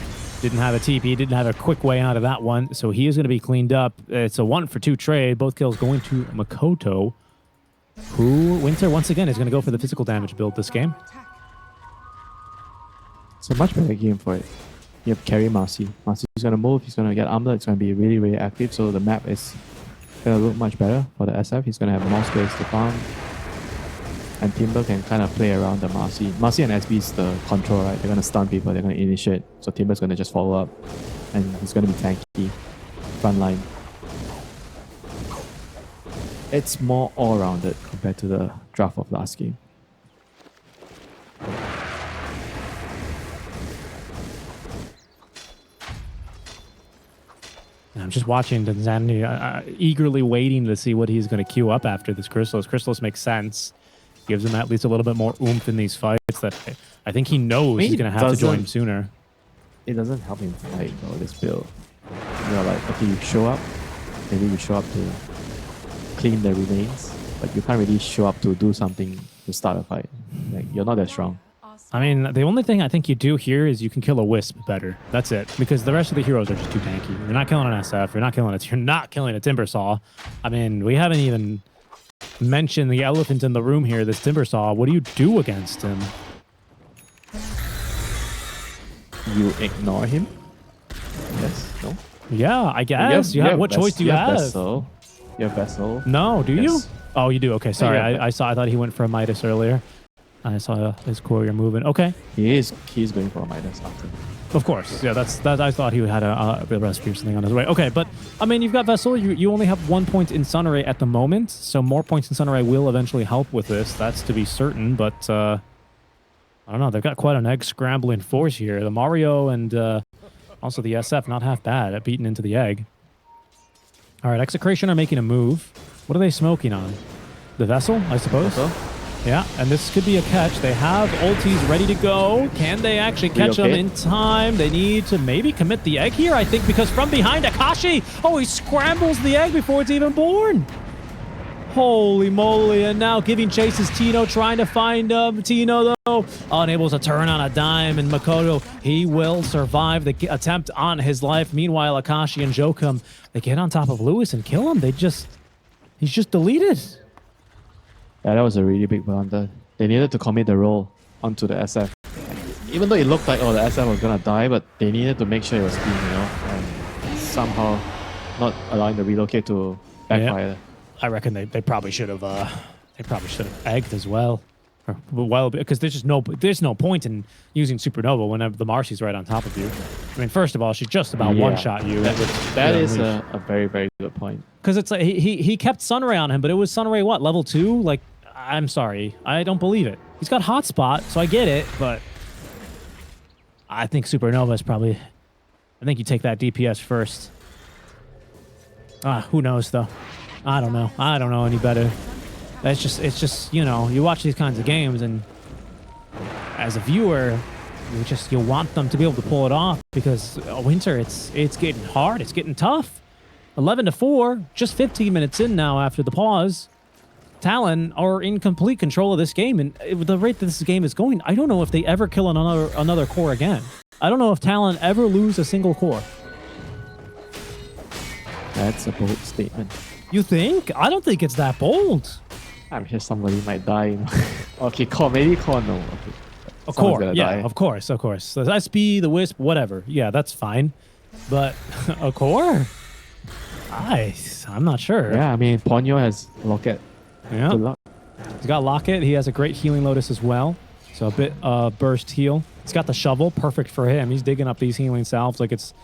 didn't have a TP, didn't have a quick way out of that one, so he is going to be cleaned up. It's a 1-for-2 trade. Both kills going to Makoto, who, Winter, once again, is going to go for the physical damage build this game. It's a much better game for it. You have carry Marcy. Marcy's going to move, he's going to get armored, it's going to be really, really active, so the map is going to look much better for the SF. He's going to have more space to farm. And Timber can kind of play around the Marcy. Marcy and SB is the control, right? They're going to stun people, they're going to initiate. So Timber's going to just follow up. And he's going to be tanky. Front line. It's more all-rounded compared to the draft of last game. I'm just watching Zanny, eagerly waiting to see what he's going to queue up after this Chrysalis. Chrysalis makes sense. Gives him at least a little bit more oomph in these fights that I think he knows he's going to have to join sooner. It doesn't help him fight, though, this build. You're like, okay, you show up. Maybe you show up to clean the remains, but you can't really show up to do something to start a fight. Like, you're not that strong. I mean, the only thing I think you do here is you can kill a Wisp better. That's it. Because the rest of the heroes are just too tanky. You're not killing an SF. You're not killing a Timbersaw. I mean, we haven't even mentioned the elephant in the room here, this Timbersaw. What do you do against him? You ignore him? Yes? No? Yeah, I guess. What choice do you have? Vessel. You have Vessel. No, do you? Yes. Oh, you do. Okay, sorry. Yeah, I thought he went for a Midas earlier. I saw his courier moving. Okay. He's going for a Midas after. Of course. Yeah, that. I thought he had a recipe or something on his way. Okay, but I mean, you've got Vessel. You only have 1 point in Sunray at the moment, so more points in Sunray will eventually help with this. That's to be certain, but I don't know. They've got quite an egg scrambling force here. The Mario and also the SF, not half bad at beating into the egg. All right, Execration are making a move. What are they smoking on? The Vessel, I suppose? Yeah, and this could be a catch. They have ultis ready to go. Can they actually catch them in time? They need to maybe commit the egg here, I think, because from behind, Akashi! Oh, he scrambles the egg before it's even born! Holy moly, and now giving chase is Tino, trying to find Tino, though. Unable to turn on a dime, and Makoto, he will survive the attempt on his life. Meanwhile, Akashi and Jokum, they get on top of Lewis and kill him. He's just deleted. Yeah, that was a really big blunder. They needed to commit the roll onto the SF. Even though it looked like, oh, the SF was gonna die, but they needed to make sure it was clean, you know, and somehow not allowing the relocate to backfire. Yeah. I reckon they probably should have egged as well. Well, because there's no point in using Supernova whenever the Marcy's right on top of you. I mean, first of all, she just about one-shot you. That is a very, very good point. Because it's like he kept Sunray on him, but it was Sunray what, level 2? Like, I'm sorry, I don't believe it. He's got Hotspot, so I get it, but I think Supernova is probably... I think you take that DPS first. Who knows, though? I don't know. I don't know any better. It's just, you know, you watch these kinds of games, and as a viewer, you want them to be able to pull it off, because winter, it's getting hard. It's getting tough. 11-4, just 15 minutes in now after the pause. Talon are in complete control of this game, and with the rate that this game is going, I don't know if they ever kill another core again. I don't know if Talon ever lose a single core. That's a bold statement. You think? I don't think it's that bold. I'm sure somebody might die. You know? Okay, core, maybe core, no. Okay. A Someone's core, gonna yeah, die. of course. The SP, the Wisp, whatever. Yeah, that's fine. But a core? I'm not sure. Yeah, I mean, Ponyo has Locket. Yeah. Good luck. He's got Locket. He has a great healing Lotus as well. So a bit burst heal. He's got the shovel, perfect for him. He's digging up these healing salves like it's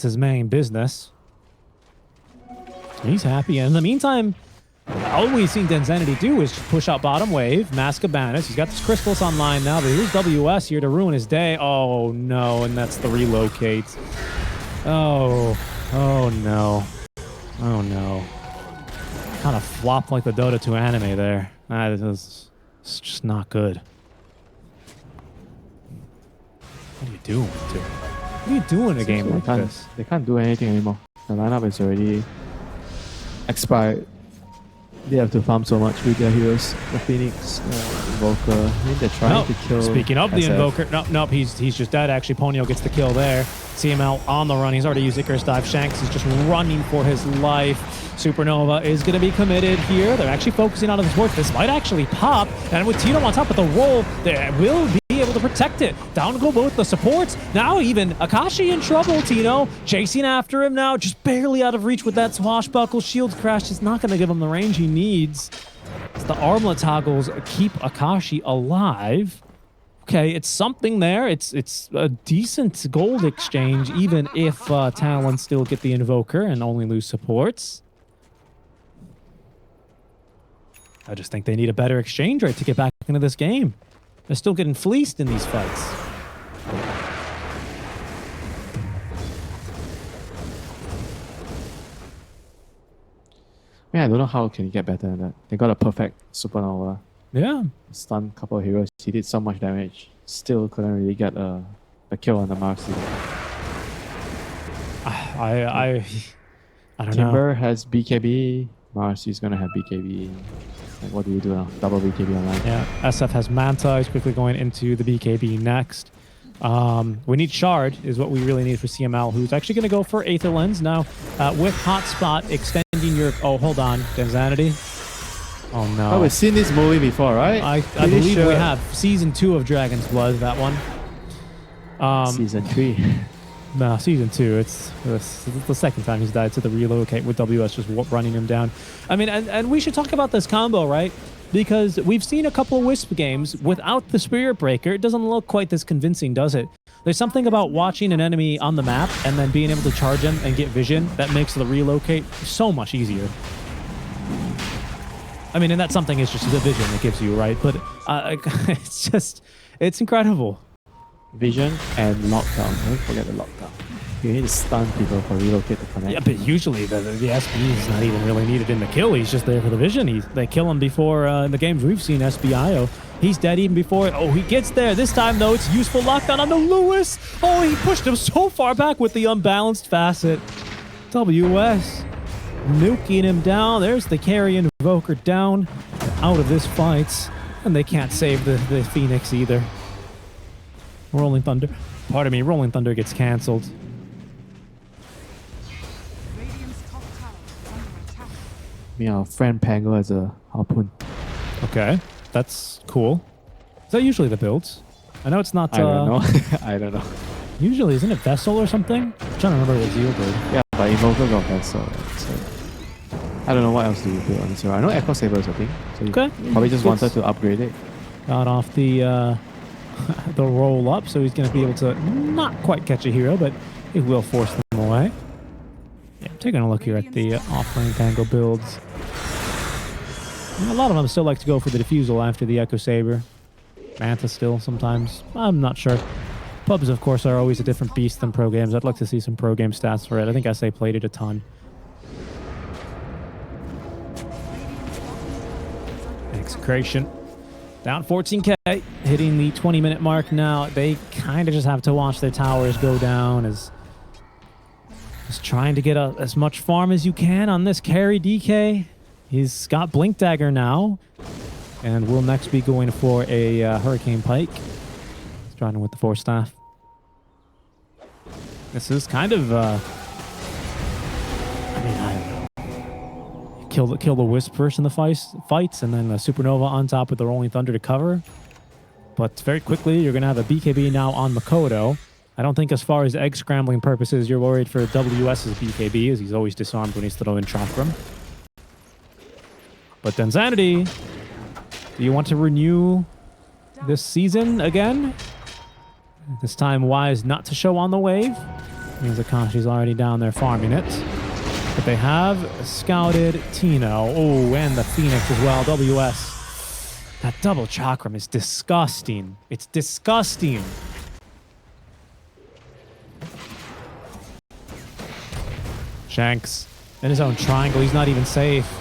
his main business. He's happy. And in the meantime, all we've seen Denzanity do is just push out bottom wave, Mask of Bandits. He's got this Crystals online now, but here's WS here to ruin his day. Oh no, and that's the relocate. Oh no. Oh no. Kind of flopped like the Dota 2 anime there. It's just not good. What are you doing, dude? What are you doing in a game like this? They can't do anything anymore. The lineup is already expired. They have to farm so much with their heroes. The Phoenix, Invoker. I mean, they're trying to kill. Speaking of the SF. Invoker, nope, he's just dead. Actually, Ponyo gets the kill there. CML on the run. He's already used Icarus Dive. Shanks is just running for his life. Supernova is going to be committed here. They're actually focusing on his work. This might actually pop. And with Tino on top of the roll, they will be able to protect it. Down go both the supports. Now even Akashi in trouble. Tino chasing after him now. Just barely out of reach with that swashbuckle. Shield crash is not going to give him the range he needs. As the armlet toggles keep Akashi alive. Okay, it's something there. It's a decent gold exchange, even if Talon still get the Invoker and only lose supports. I just think they need a better exchange rate to get back into this game. They're still getting fleeced in these fights. Yeah, I don't know how can you get better than that. They got a perfect Supernova. Yeah. Stunned a couple of heroes. He did so much damage. Still couldn't really get a kill on the Marcy. I don't know. Timber has BKB. Marcy's gonna have BKB. Like, what do you do now? Double BKB online. Yeah, SF has Manta. He's quickly going into the BKB next. We need Shard is what we really need for CML, who's actually going to go for Aether Lens now with Hotspot extending your... Oh, hold on. Denzanity. Oh, no. Oh, we've seen this movie before, right? I believe we have. Season 2 of Dragon's Blood, that one. Season 3. No, Season 2. It's the second time he's died to the relocate with WS just running him down. I mean, and we should talk about this combo, right? Because we've seen a couple of Wisp games without the Spirit Breaker. It doesn't look quite this convincing, does it? There's something about watching an enemy on the map and then being able to charge him and get vision that makes the relocate so much easier. I mean, and that something is just the vision it gives you, right? But it's incredible. Vision and lockdown. Don't forget the lockdown. You need to stun people for relocate to connect. Yeah, but usually the SP is not even really needed in the kill. He's just there for the vision. They kill him before in the games we've seen SBIO. He's dead even before. Oh, he gets there. This time, though, it's useful lockdown on the Lewis. Oh, he pushed him so far back with the unbalanced facet. WS nuking him down. There's the carry Invoker down out of this fight. And they can't save the Phoenix either. Rolling Thunder. Pardon me, Rolling Thunder gets cancelled. Radiant's top tower is under attack. Me, our friend Pango has a harpoon. Okay, that's cool. Is that usually the builds? I know it's not... I don't know. I don't know. Usually, isn't it Vessel or something? I'm trying to remember what Zeal did. Yeah, but Invoker got Vessel. So I don't know what else do you build on this hero. I know Echo Sabers, I think. So you Okay. probably just wanted to upgrade it. Got off the the roll up, so he's going to be able to not quite catch a hero, but it will force them away. Yeah, I'm taking a look here at the off-lane Tango builds. A lot of them still like to go for the Diffusal after the Echo Saber. Manta still sometimes. I'm not sure. Pubs, of course, are always a different beast than pro games. I'd like to see some pro game stats for it. I think SA played it a ton. Execration. Down 14k, hitting the 20-minute mark now. They kind of just have to watch their towers go down as just trying to get as much farm as you can on this carry DK. He's got Blink Dagger now, and will next be going for a Hurricane Pike. He's trying with the Force Staff. This is kind of, I don't know. Kill the Wisp first in the fights, and then the Supernova on top with the Rolling Thunder to cover. But very quickly, you're going to have a BKB now on Makoto. I don't think as far as egg scrambling purposes, you're worried for WS's BKB, as he's always disarmed when he's throwing Chakram. But Densanity, do you want to renew this season again? This time Wise not to show on the wave. Means Akashi's already down there farming it. But they have scouted Tino. Oh, and the Phoenix as well. WS. That double Chakram is disgusting. It's disgusting. Shanks in his own triangle. He's not even safe.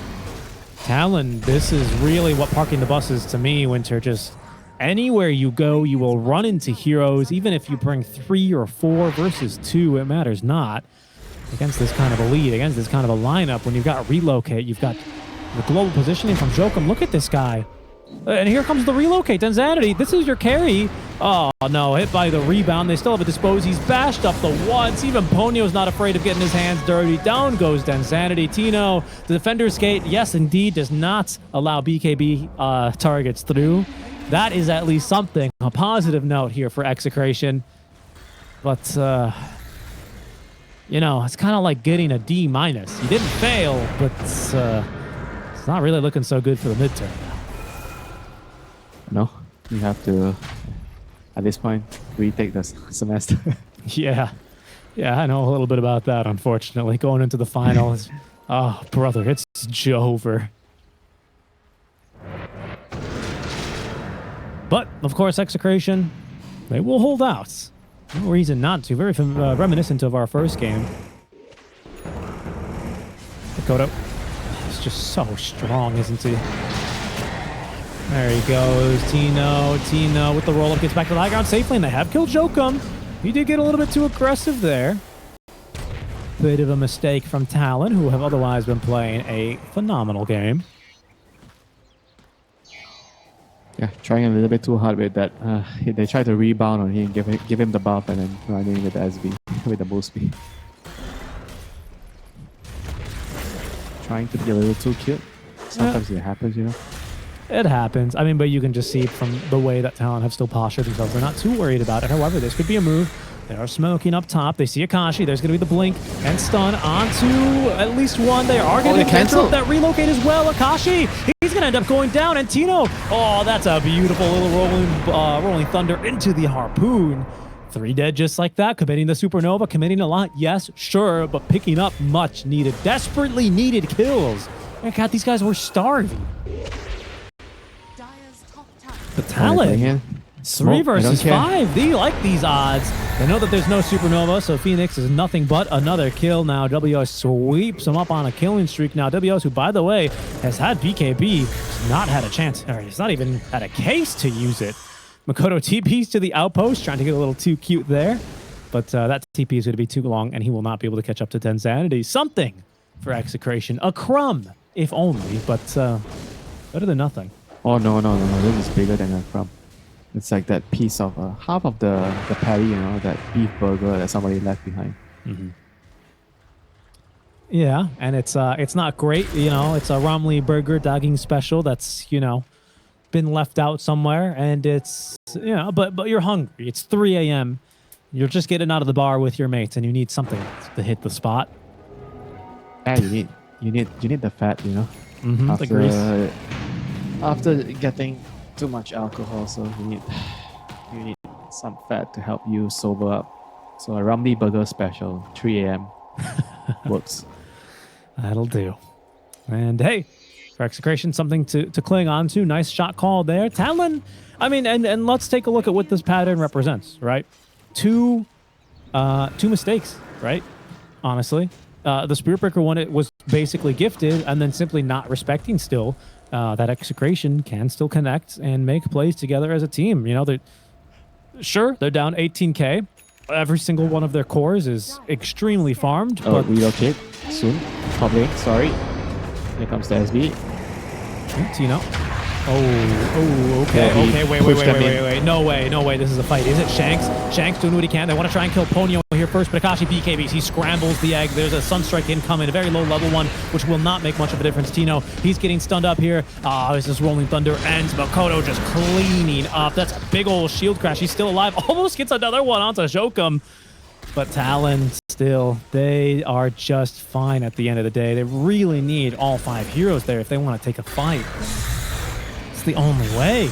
Talon, this is really what parking the bus is to me, Winter. Just anywhere you go, you will run into heroes. Even if you bring 3 or 4 versus 2, it matters not. Against this kind of a lead, against this kind of a lineup, when you've got Relocate, you've got the global positioning from Jokum. Look at this guy. And here comes the Relocate. Densanity, this is your carry. Oh, no, hit by the rebound. They still have a Dispose. He's bashed up the once. Even Ponyo's not afraid of getting his hands dirty. Down goes Densanity. Tino, the Defender's Gate, yes, indeed, does not allow BKB targets through. That is at least something. A positive note here for Execration. But, you know, it's kind of like getting a D-. You didn't fail, but it's not really looking so good for the midterm now. No, you have to, at this point, retake the semester. Yeah, I know a little bit about that, unfortunately. Going into the finals. Oh, brother, it's Jover. But, of course, Execration, they will hold out. No reason not to. Very reminiscent of our first game. Makoto. He's just so strong, isn't he? There he goes. Tino with the roll-up gets back to the high ground safely, and they have killed Jokum. He did get a little bit too aggressive there. Bit of a mistake from Talon, who have otherwise been playing a phenomenal game. Yeah, trying a little bit too hard with that. They tried to rebound on him, give him the buff, and then running with the SB, with the boost speed. Trying to be a little too cute. Sometimes it happens, you know. It happens. I mean, but you can just see from the way that Talon have still postured themselves. They're not too worried about it. However, this could be a move. They are smoking up top. They see Akashi. There's going to be the blink and stun onto at least one. They are going to cancel that Relocate as well. Akashi, he's going to end up going down. And Tino, oh, that's a beautiful little rolling thunder into the Harpoon. 3 dead just like that. Committing the Supernova. Committing a lot, yes, sure, but picking up much needed, desperately needed kills. And God, these guys were starving. The Talon, 3 versus 5. They like these odds. They know that there's no Supernova, so Phoenix is nothing but another kill now. WS sweeps him up on a killing streak now. WS, who, by the way, has had BKB, not had a chance, or he's not even had a case to use it. Makoto TPs to the outpost, trying to get a little too cute there. But that TP is going to be too long, and he will not be able to catch up to Densanity. Something for Execration. A crumb, if only, but better than nothing. Oh, no. This is bigger than a crumb. It's like that piece of, half of the patty, you know, that beef burger that somebody left behind. Mm-hmm. Yeah, and it's not great, you know. It's a Romley burger dogging special that's, you know, been left out somewhere, and it's, you know, but you're hungry. It's 3 a.m. You're just getting out of the bar with your mates, and you need something to hit the spot. Yeah, you need the fat, you know. Mm-hmm, the grease. After getting too much alcohol, so you need some fat to help you sober up. So a Rumby Burger special, 3 a.m. works. That'll do. And hey, for Execration, something to cling on to. Nice shot call there. Talon, I mean, and let's take a look at what this pattern represents, right? two mistakes, right? Honestly, the Spirit Breaker one, it was basically gifted, and then simply not respecting still that Execration can still connect and make plays together as a team. You know, they're down 18k. Every single one of their cores is extremely farmed, Oh, but relocate soon. Top lane, sorry. Here comes the SB. Tino. Oh, okay, Yeah, he okay, pushed them in. wait. No way, this is a fight. Is it Shanks? Shanks doing what he can. They want to try and kill Ponyo here first, but Akashi BKBs. He scrambles the egg. There's a Sunstrike incoming, a very low level one, which will not make much of a difference. Tino, he's getting stunned up here. As this Rolling Thunder ends, Makoto just cleaning up. That's a big old shield crash. He's still alive. Almost gets another one onto Shokum. But Talon, still, they are just fine at the end of the day. They really need all 5 heroes there if they want to take a fight. It's the only way.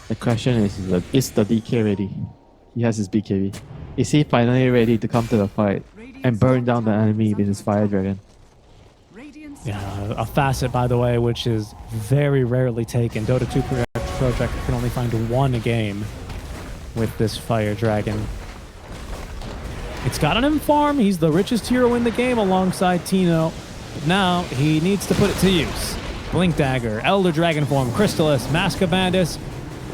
The question is the DK ready? He has his BKB. Is he finally ready to come to the fight and burn down the enemy with his Fire Dragon? Radiant's Yeah, a facet, by the way, which is very rarely taken. Dota 2 Project can only find one a game with this Fire Dragon. It's got an M farm. He's the richest hero in the game alongside Tino. But now he needs to put it to use. Blink Dagger, Elder Dragon form, Crystallis, Mask of Bandits,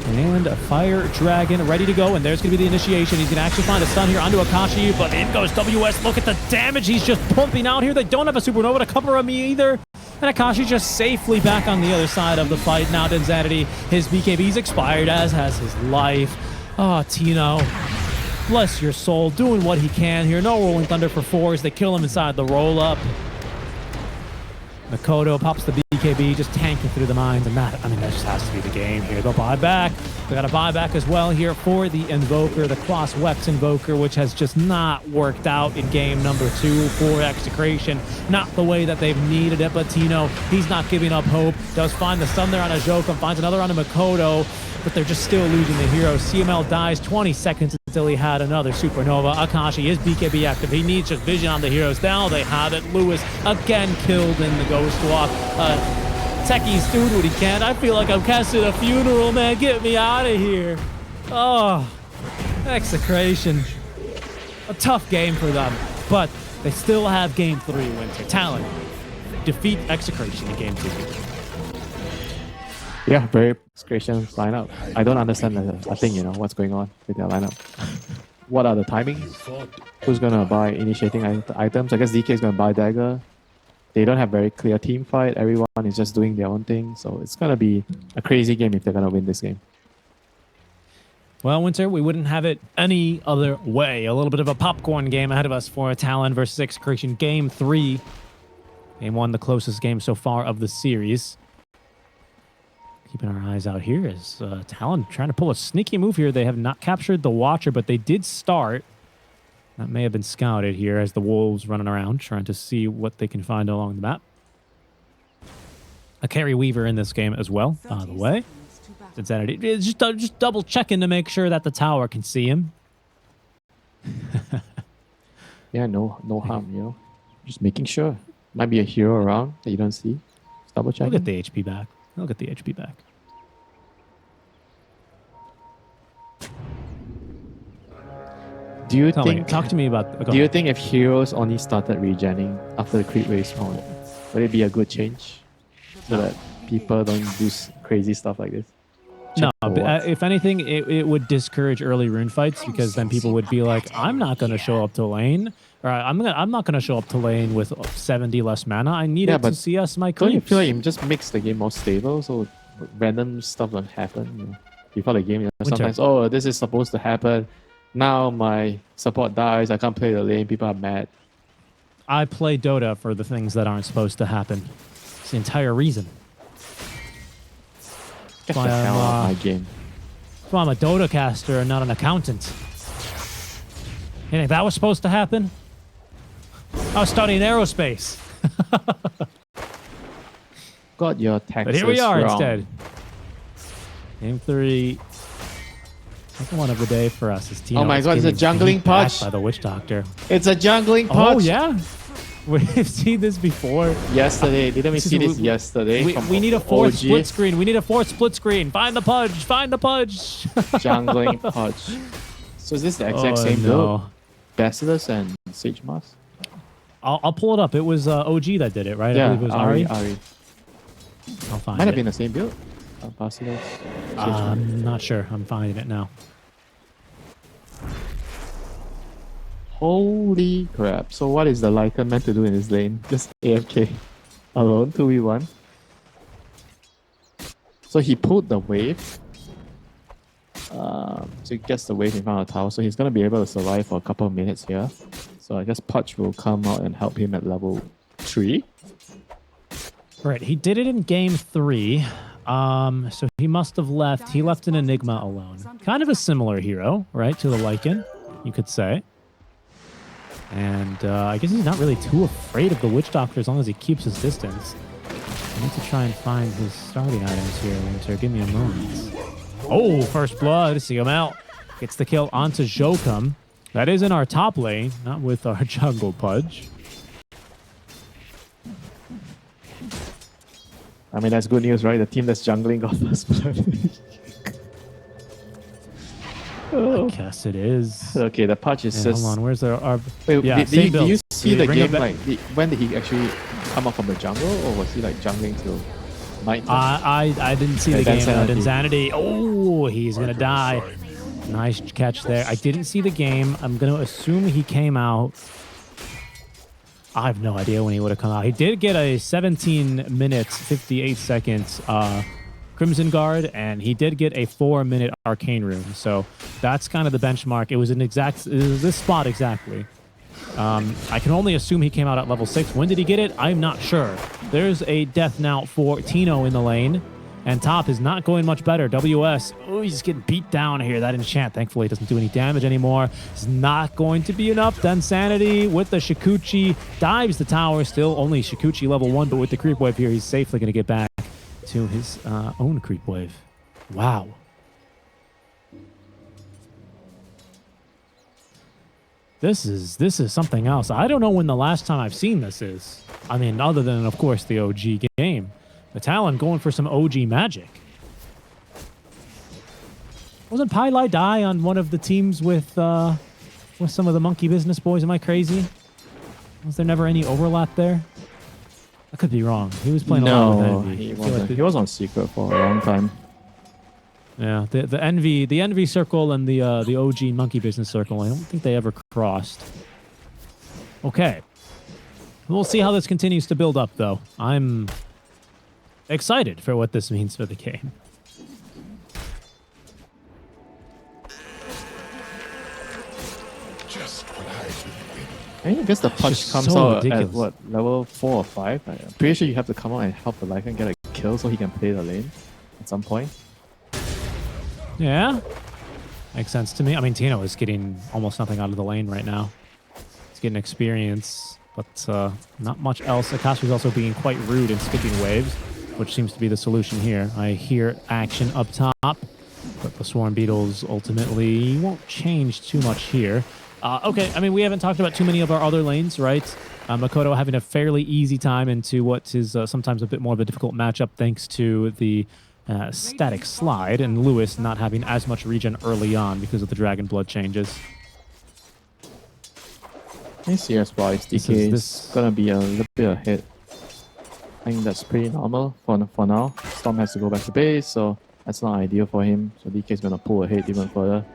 and a Fire Dragon ready to go. And there's going to be the initiation. He's going to actually find a stun here onto Akashi, but in goes WS. Look at the damage he's just pumping out here. They don't have a supernova to cover him either. And Akashi just safely back on the other side of the fight. Now Denzanity, his BKB's expired, as has his life. Oh, Tino. Bless your soul, doing what he can here. No Rolling Thunder for 4s. They kill him inside the roll-up. Makoto pops the BKB, just tanking through the mines, and that just has to be the game here. They'll buy back. They got a buyback as well here for the Invoker, the Klaus Wex Invoker, which has just not worked out in game number 2 for Execration. Not the way that they've needed it, but Tino, he's not giving up hope. Does find the stun there on Ajokum, finds another on Makoto, but they're just still losing the hero. CML dies 20 seconds until he had another supernova. Akashi is BKB active. He needs just vision on the heroes. Now they have it. Lewis again killed in the Ghost Walk. Techie's doing what he can. I feel like I'm casting a funeral, man. Get me out of here. Oh, Execration. A tough game for them, but they still have game 3 Winter. Talon defeat Execration in game 2. Yeah, very Execration lineup. I don't understand a thing, what's going on with their lineup. What are the timings? Who's gonna buy initiating items? I guess DK is gonna buy Dagger. They don't have very clear team fight. Everyone is just doing their own thing. So it's gonna be a crazy game if they're gonna win this game. Well, Winter, we wouldn't have it any other way. A little bit of a popcorn game ahead of us for Talon versus Execration game 3. Game 1, the closest game so far of the series. Keeping our eyes out here is Talon trying to pull a sneaky move here. They have not captured the Watcher, but they did start. That may have been scouted here as the Wolves running around trying to see what they can find along the map. A Carry Weaver in this game as well, by the way. It's just double checking to make sure that the tower can see him. Yeah, no harm, Just making sure. Might be a hero around that you don't see. Just double checking. Look at the HP back. Look at the HP back. Do you think? Talk to me about. Do you think if heroes only started regenning after the creep wave spawn, would it be a good change so that people don't do crazy stuff like this? No, if anything, it would discourage early rune fights because then people would be like, I'm not going to show up to lane, or I'm not going to show up to lane with 70 less mana. I need it to CS my creeps. Don't you feel like it just makes the game more stable so random stuff don't happen? Before the game, sometimes, oh, this is supposed to happen. Now my support dies. I can't play the lane. People are mad. I play Dota for the things that aren't supposed to happen. It's the entire reason. Get the hell out of my game. That's why I'm a Dota caster and not an accountant. You think that was supposed to happen? I was studying aerospace. Got your taxes But here we are wrong. instead. Game 3. Second one of the day for us is Tino. Oh my god, it's a jungling punch. By the Witch Doctor. It's a jungling punch. Oh yeah? We've seen this before. Yesterday. Didn't we see this yesterday? We need a fourth OG? split screen. We need a fourth split screen. Find the pudge. Find the pudge. Jungling punch. So is this the exact same build? Basilisk and Sage Mask? I'll pull it up. It was OG that did it, right? I Yeah, believe it was Ari. Ari. I'll find Might have it. been the same build. Basilisk. Sage Mask. I'm not sure. I'm finding it now. Holy crap. So what is the Lycan meant to do in this lane? Just AFK. Alone, 2v1. So he pulled the wave. So he gets the wave in front of the tower. So he's going to be able to survive for a couple of minutes here. So I guess Pudge will come out and help him at level 3. Right, he did it in game 3. So he must have left. He left an Enigma alone. Kind of a similar hero, right, to the Lycan, you could say. And I guess he's not really too afraid of the Witch Doctor as long as he keeps his distance. I need to try and find his starting items here, Winter. Give me a moment. Oh, first blood. See him out. Gets the kill onto Jokum. That is in our top lane, not with our jungle Pudge. I mean, that's good news, right? The team that's jungling got first blood. I guess it is. Okay, the Pudge is Yeah, just... hold on, where's our... Wait, Yeah, did same you build. see the Bring it game? back. Like, when did he actually come up from the jungle, or was he like jungling till night? I didn't see the Okay, game. then Insanity. Oh, he's going to die. Nice catch there. I didn't see the game. I'm going to assume he came out. I have no idea when he would have come out. He did get a 17 minutes, 58 seconds Crimson Guard, and he did get a 4-minute Arcane Rune. So that's kind of the benchmark. It was this spot exactly. I can only assume he came out at level 6. When did he get it? I'm not sure. There's a death now for Tino in the lane. And top is not going much better. WS, oh, he's getting beat down here. That enchant, thankfully, doesn't do any damage anymore. It's not going to be enough. Then Sanity with the Shikuchi dives the tower. Still only Shikuchi level 1, but with the creep wave here, he's safely going to get back to his own creep wave. Wow. This is something else. I don't know when the last time I've seen this is. I mean, other than, of course, the OG game. The Talon going for some OG magic. Wasn't Pylai die on one of the teams with some of the monkey business boys? Am I crazy? Was there never any overlap there? I could be wrong. He was playing a lot with Envy. He wasn't. He was on Secret for a long time. Yeah, the Envy circle and the OG monkey business circle. I don't think they ever crossed. Okay, we'll see how this continues to build up, though. I'm excited for what this means for the game. Just what I've been waiting. I guess the Pudge just comes so out ridiculous. at what, level 4 or 5? I'm pretty sure you have to come out and help the Lycan get a kill so he can play the lane at some point. Yeah, makes sense to me. I mean, Tino is getting almost nothing out of the lane right now. He's getting experience, but not much else. Akashi's also being quite rude and skipping waves, which seems to be the solution here. I hear action up top, but the Swarm Beetles ultimately won't change too much here. Okay, I mean, we haven't talked about too many of our other lanes, right? Makoto having a fairly easy time into what is sometimes a bit more of a difficult matchup thanks to the static slide, and Lewis not having as much regen early on because of the Dragon Blood changes. CS-wise, DK is gonna be a little bit ahead. I think that's pretty normal for now. Storm has to go back to base, so that's not ideal for him. So DK is gonna pull ahead even further.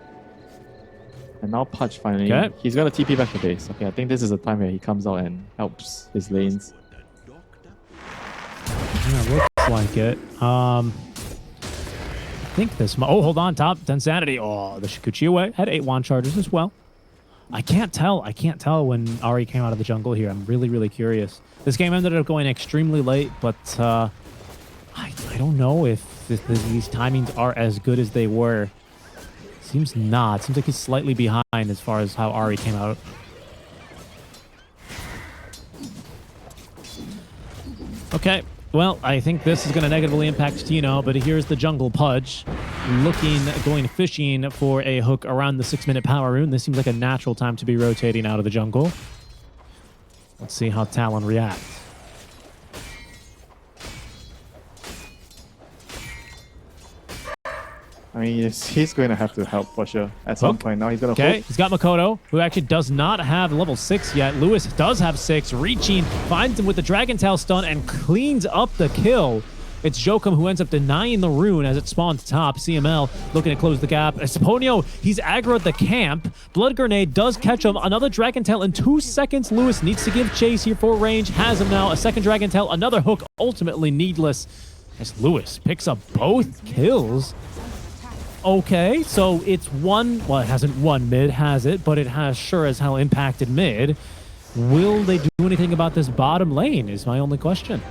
And now Pudge finally, he's gonna TP back to base. Okay, I think this is the time where he comes out and helps his lanes. Yeah, looks like it. I think this... Oh, hold on, top. 10 sanity. Oh, the Shikuchi away. Had 8 wand charges as well. I can't tell when Ari came out of the jungle here. I'm really, really curious. This game ended up going extremely late, but I don't know if these timings are as good as they were. Seems not. Seems like he's slightly behind as far as how Ari came out. Okay. Well, I think this is going to negatively impact Tino, but here's the jungle Pudge going fishing for a hook around the 6-minute power rune. This seems like a natural time to be rotating out of the jungle. Let's see how Talon reacts. I mean, he's going to have to help for sure at some Hook. point. Now he's going to Okay, hook. he's got Makoto, who actually does not have level 6 yet. Lewis does have 6. Reaching, finds him with the Dragon Tail stun and cleans up the kill. It's Jokum who ends up denying the rune as it spawns top. CML looking to close the gap. Esponio, he's aggroed the camp. Blood Grenade does catch him. Another Dragon Tail in 2 seconds. Lewis needs to give chase here for range. Has him now. A second Dragon Tail. Another hook. Ultimately needless as Lewis picks up both kills. Okay, so it's one. Well, it hasn't won mid, has it? But it has sure as hell impacted mid. Will they do anything about this bottom lane is my only question.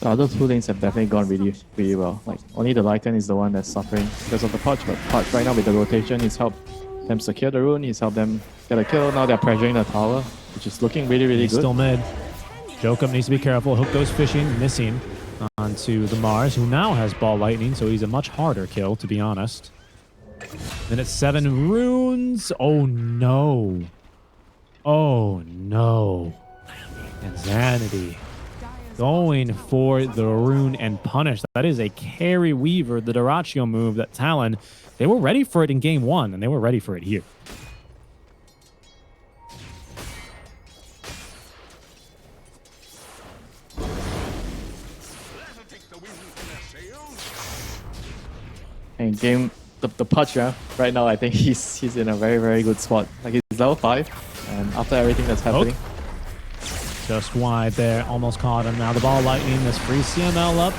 The other two lanes have definitely gone really, really well. Like, only the Lycan is the one that's suffering because of the Pudge, but Pudge right now with the rotation, he's helped them secure the rune, he's helped them get a kill. Now they're pressuring the tower, which is looking really, really He's good. still mid. Jokum needs to be careful. Hook goes fishing, missing onto the Mars, who now has Ball Lightning, so he's a much harder kill, to be honest. Then it's 7 runes. Oh, no. Oh, no. Insanity. Going for the rune and punish. That is a carry weaver, the Dyrachio move that Talon, they were ready for it in game 1, and they were ready for it here. And game, the Pudge, right now I think he's in a very, very good spot. Like he's level 5, and after everything that's happening, Just wide there, almost caught him. Now the Ball Lightning, this free CML up.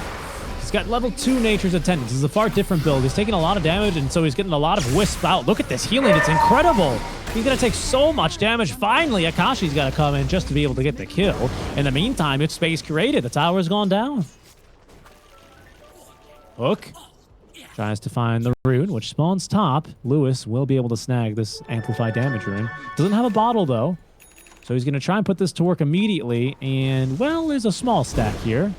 He's got level 2 Nature's Attendance. This is a far different build. He's taking a lot of damage, and so he's getting a lot of wisp out. Look at this healing, it's incredible. He's gonna take so much damage. Finally, Akashi's gotta come in just to be able to get the kill. In the meantime, it's space created. The tower's gone down. Hook tries to find the rune, which spawns top. Lewis will be able to snag this amplified damage rune. Doesn't have a bottle, though. So he's going to try and put this to work immediately. And, well, there's a small stack here.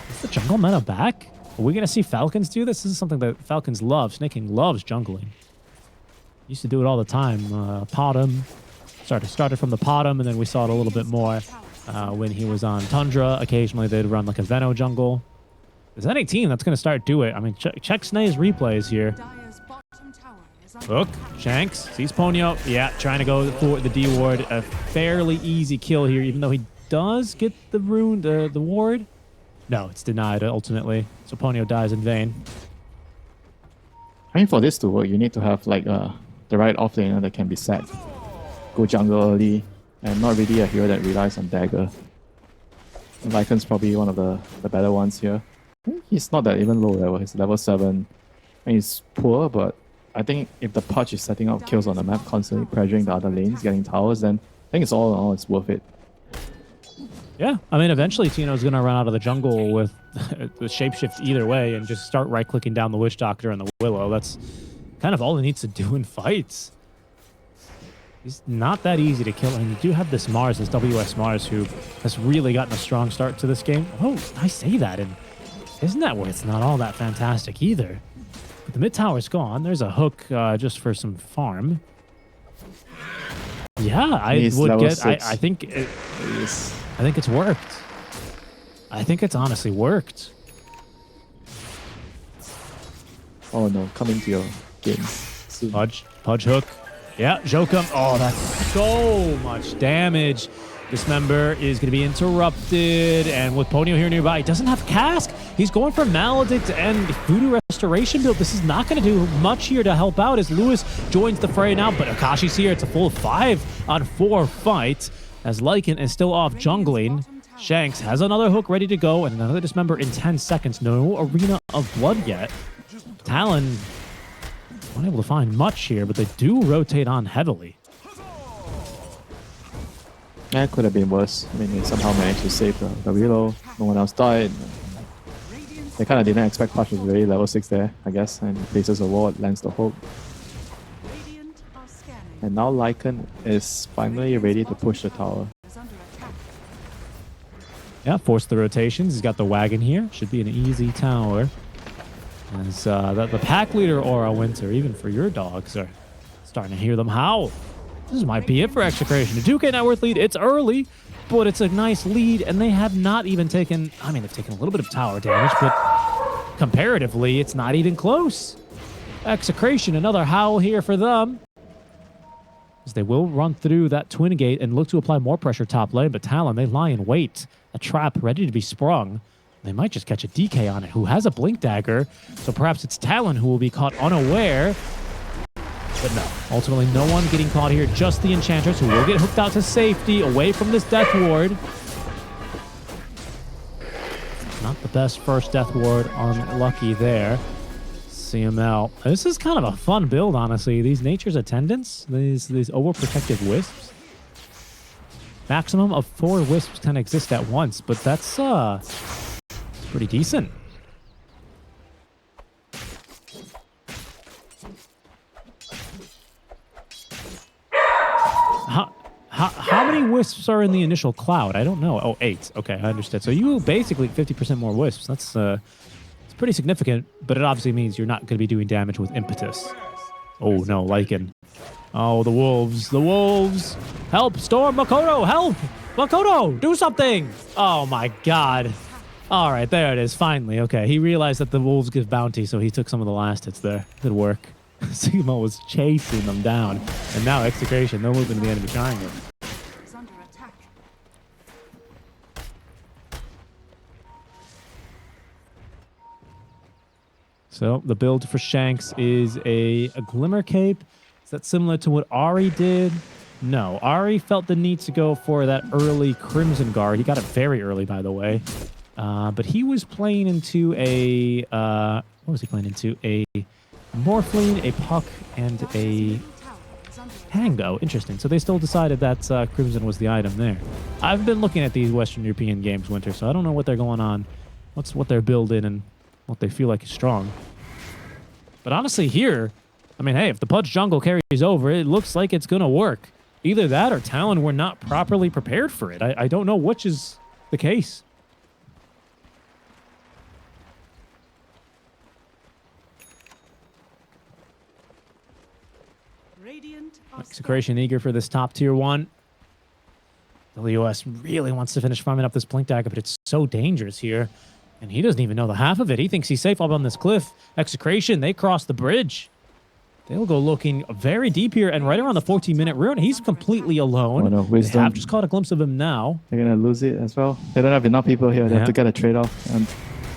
Is the jungle meta back? Are we going to see Falcons do this? This is something that Falcons love. Snake King loves jungling. Used to do it all the time. Potom. Started from the Potom, and then we saw it a little bit more when he was on Tundra. Occasionally, they'd run like a Veno jungle. Is any team that's going to start do it? I mean, check Snae's replays here. Dire's bottom tower is under Hook, Shanks, sees Ponyo. Yeah, trying to go for the D ward. A fairly easy kill here, even though he does get the rune, the ward. No, it's denied ultimately. So Ponyo dies in vain. I mean, for this to work, you need to have like the right offlaner that can be set. Go jungle early, and not really a hero that relies on dagger. And Lycan's probably one of the better ones here. He's not that even low level, he's level 7. And he's poor, but I think if the Pudge is setting up kills on the map, constantly pressuring the other lanes, getting towers, then I think it's all in all, it's worth it. Yeah, I mean, eventually Tino's going to run out of the jungle with the shapeshift either way and just start right-clicking down the Witch Doctor and the Willow. That's kind of all he needs to do in fights. He's not that easy to kill, and you do have this Mars, this WS Mars, who has really gotten a strong start to this game. Oh, I say that, and isn't that where it's not all that fantastic either? But the mid tower's gone. There's a hook just for some farm. Yeah, I would get. I think it's worked. I think it's honestly worked. Oh no, coming to your game soon. Pudge hook. Yeah, Jokum. Oh, that's so much damage. This member is going to be interrupted, and with Ponyo here nearby, he doesn't have Cask. He's going for Maledict and Voodoo Restoration build. This is not going to do much here to help out as Lewis joins the fray now, but Akashi's here. It's a full 5-on-4 fight as Lycan is still off jungling. Shanks has another hook ready to go, and another dismember in 10 seconds. No Arena of Blood yet. Talon unable to find much here, but they do rotate on heavily. Yeah, it could have been worse. I mean, they somehow managed to save the Willow. No one else died. They kind of didn't expect Pudge was really level 6 there, I guess, and places a ward, lands the hook. Radiant are scanning. And now Lycan is finally ready to push the tower. Is under attack. Yeah, force the rotations. He's got the wagon here. Should be an easy tower. As the pack leader aura winter, even for your dogs, are starting to hear them howl. This might be it for Execration. A 2K net worth lead. It's early, but it's a nice lead, and they have not even taken... I mean, they've taken a little bit of tower damage, but comparatively, it's not even close. Execration, another howl here for them. As they will run through that twin gate and look to apply more pressure top lane, but Talon, they lie in wait. A trap ready to be sprung. They might just catch a DK on it, who has a blink dagger, so perhaps it's Talon who will be caught unaware. But no, ultimately no one getting caught here, just the Enchantress, who will get hooked out to safety, away from this Death Ward. Not the best first Death Ward on Lucky there. CML. This is kind of a fun build, honestly. These Nature's Attendants, these overprotective Wisps. Maximum of 4 Wisps can exist at once, but that's pretty decent. How many Wisps are in the initial cloud? I don't know. Oh, 8. Okay, I understood. So you basically 50% more Wisps. That's it's pretty significant, but it obviously means you're not going to be doing damage with Impetus. Oh, no, Lycan. Oh, the Wolves. The Wolves. Help, Storm. Makoto, help. Makoto, do something. Oh, my God. All right, there it is. Finally. Okay, he realized that the Wolves give bounty, so he took some of the last hits there. Good work. Sigma was chasing them down. And now Execration, they'll move into the enemy triangle. Is under attack. So the build for Shanks is a Glimmer Cape. Is that similar to what Ari did? No, Ari felt the need to go for that early Crimson Guard. He got it very early, by the way. But he was playing into a... what was he playing into? A Morphling, a Puck, and a Tango. Interesting. So they still decided that Crimson was the item there. I've been looking at these Western European games, Winter, so I don't know what they're going on, what they're building, and what they feel like is strong. But honestly, here, I mean, hey, if the Pudge jungle carries over, it looks like it's going to work. Either that or Talon were not properly prepared for it. I don't know which is the case. Radiant are Execration eager for this top tier 1. WS really wants to finish farming up this Blink Dagger, but it's so dangerous here. And he doesn't even know the half of it. He thinks he's safe up on this cliff. Execration, they cross the bridge. They'll go looking very deep here, and right around the 14-minute rune, he's completely alone. Oh no, They Wisdom. have just caught a glimpse of him now. They're gonna lose it as well. They don't have enough people here. They have to get a trade-off. And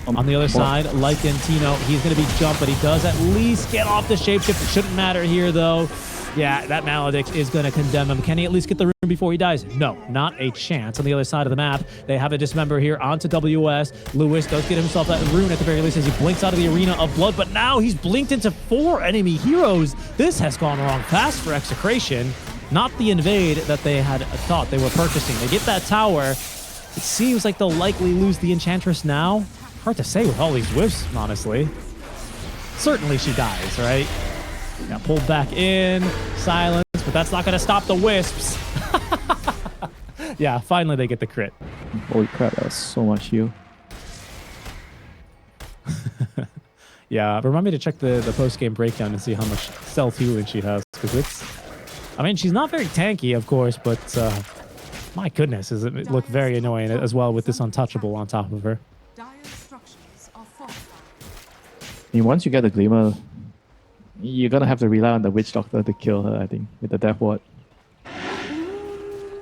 On the other side, Lycan Tino, he's going to be jumped, but he does at least get off the shapeshift. It shouldn't matter here, though. Yeah, that Maledict is going to condemn him. Can he at least get the rune before he dies? No, not a chance. On the other side of the map, they have a Dismember here onto WS. Lewis does get himself that rune at the very least as he blinks out of the Arena of Blood, but now he's blinked into 4 enemy heroes. This has gone wrong fast for Execration. Not the invade that they had thought they were purchasing. They get that tower. It seems like they'll likely lose the Enchantress now. Hard to say with all these whiffs, honestly. Certainly she dies, right? Got pulled back in, silence, but that's not going to stop the wisps. Yeah, finally they get the crit. holy crap, that was so much heal. Yeah, remind me to check the post-game breakdown and see how much self-healing she has, because it's... I mean, she's not very tanky, of course, but my goodness, does it look very annoying as well with this untouchable on top of her. dire structures are fortified. I mean, once you get the Glimmer, you're gonna have to rely on the Witch Doctor to kill her, I think, with the Death Ward.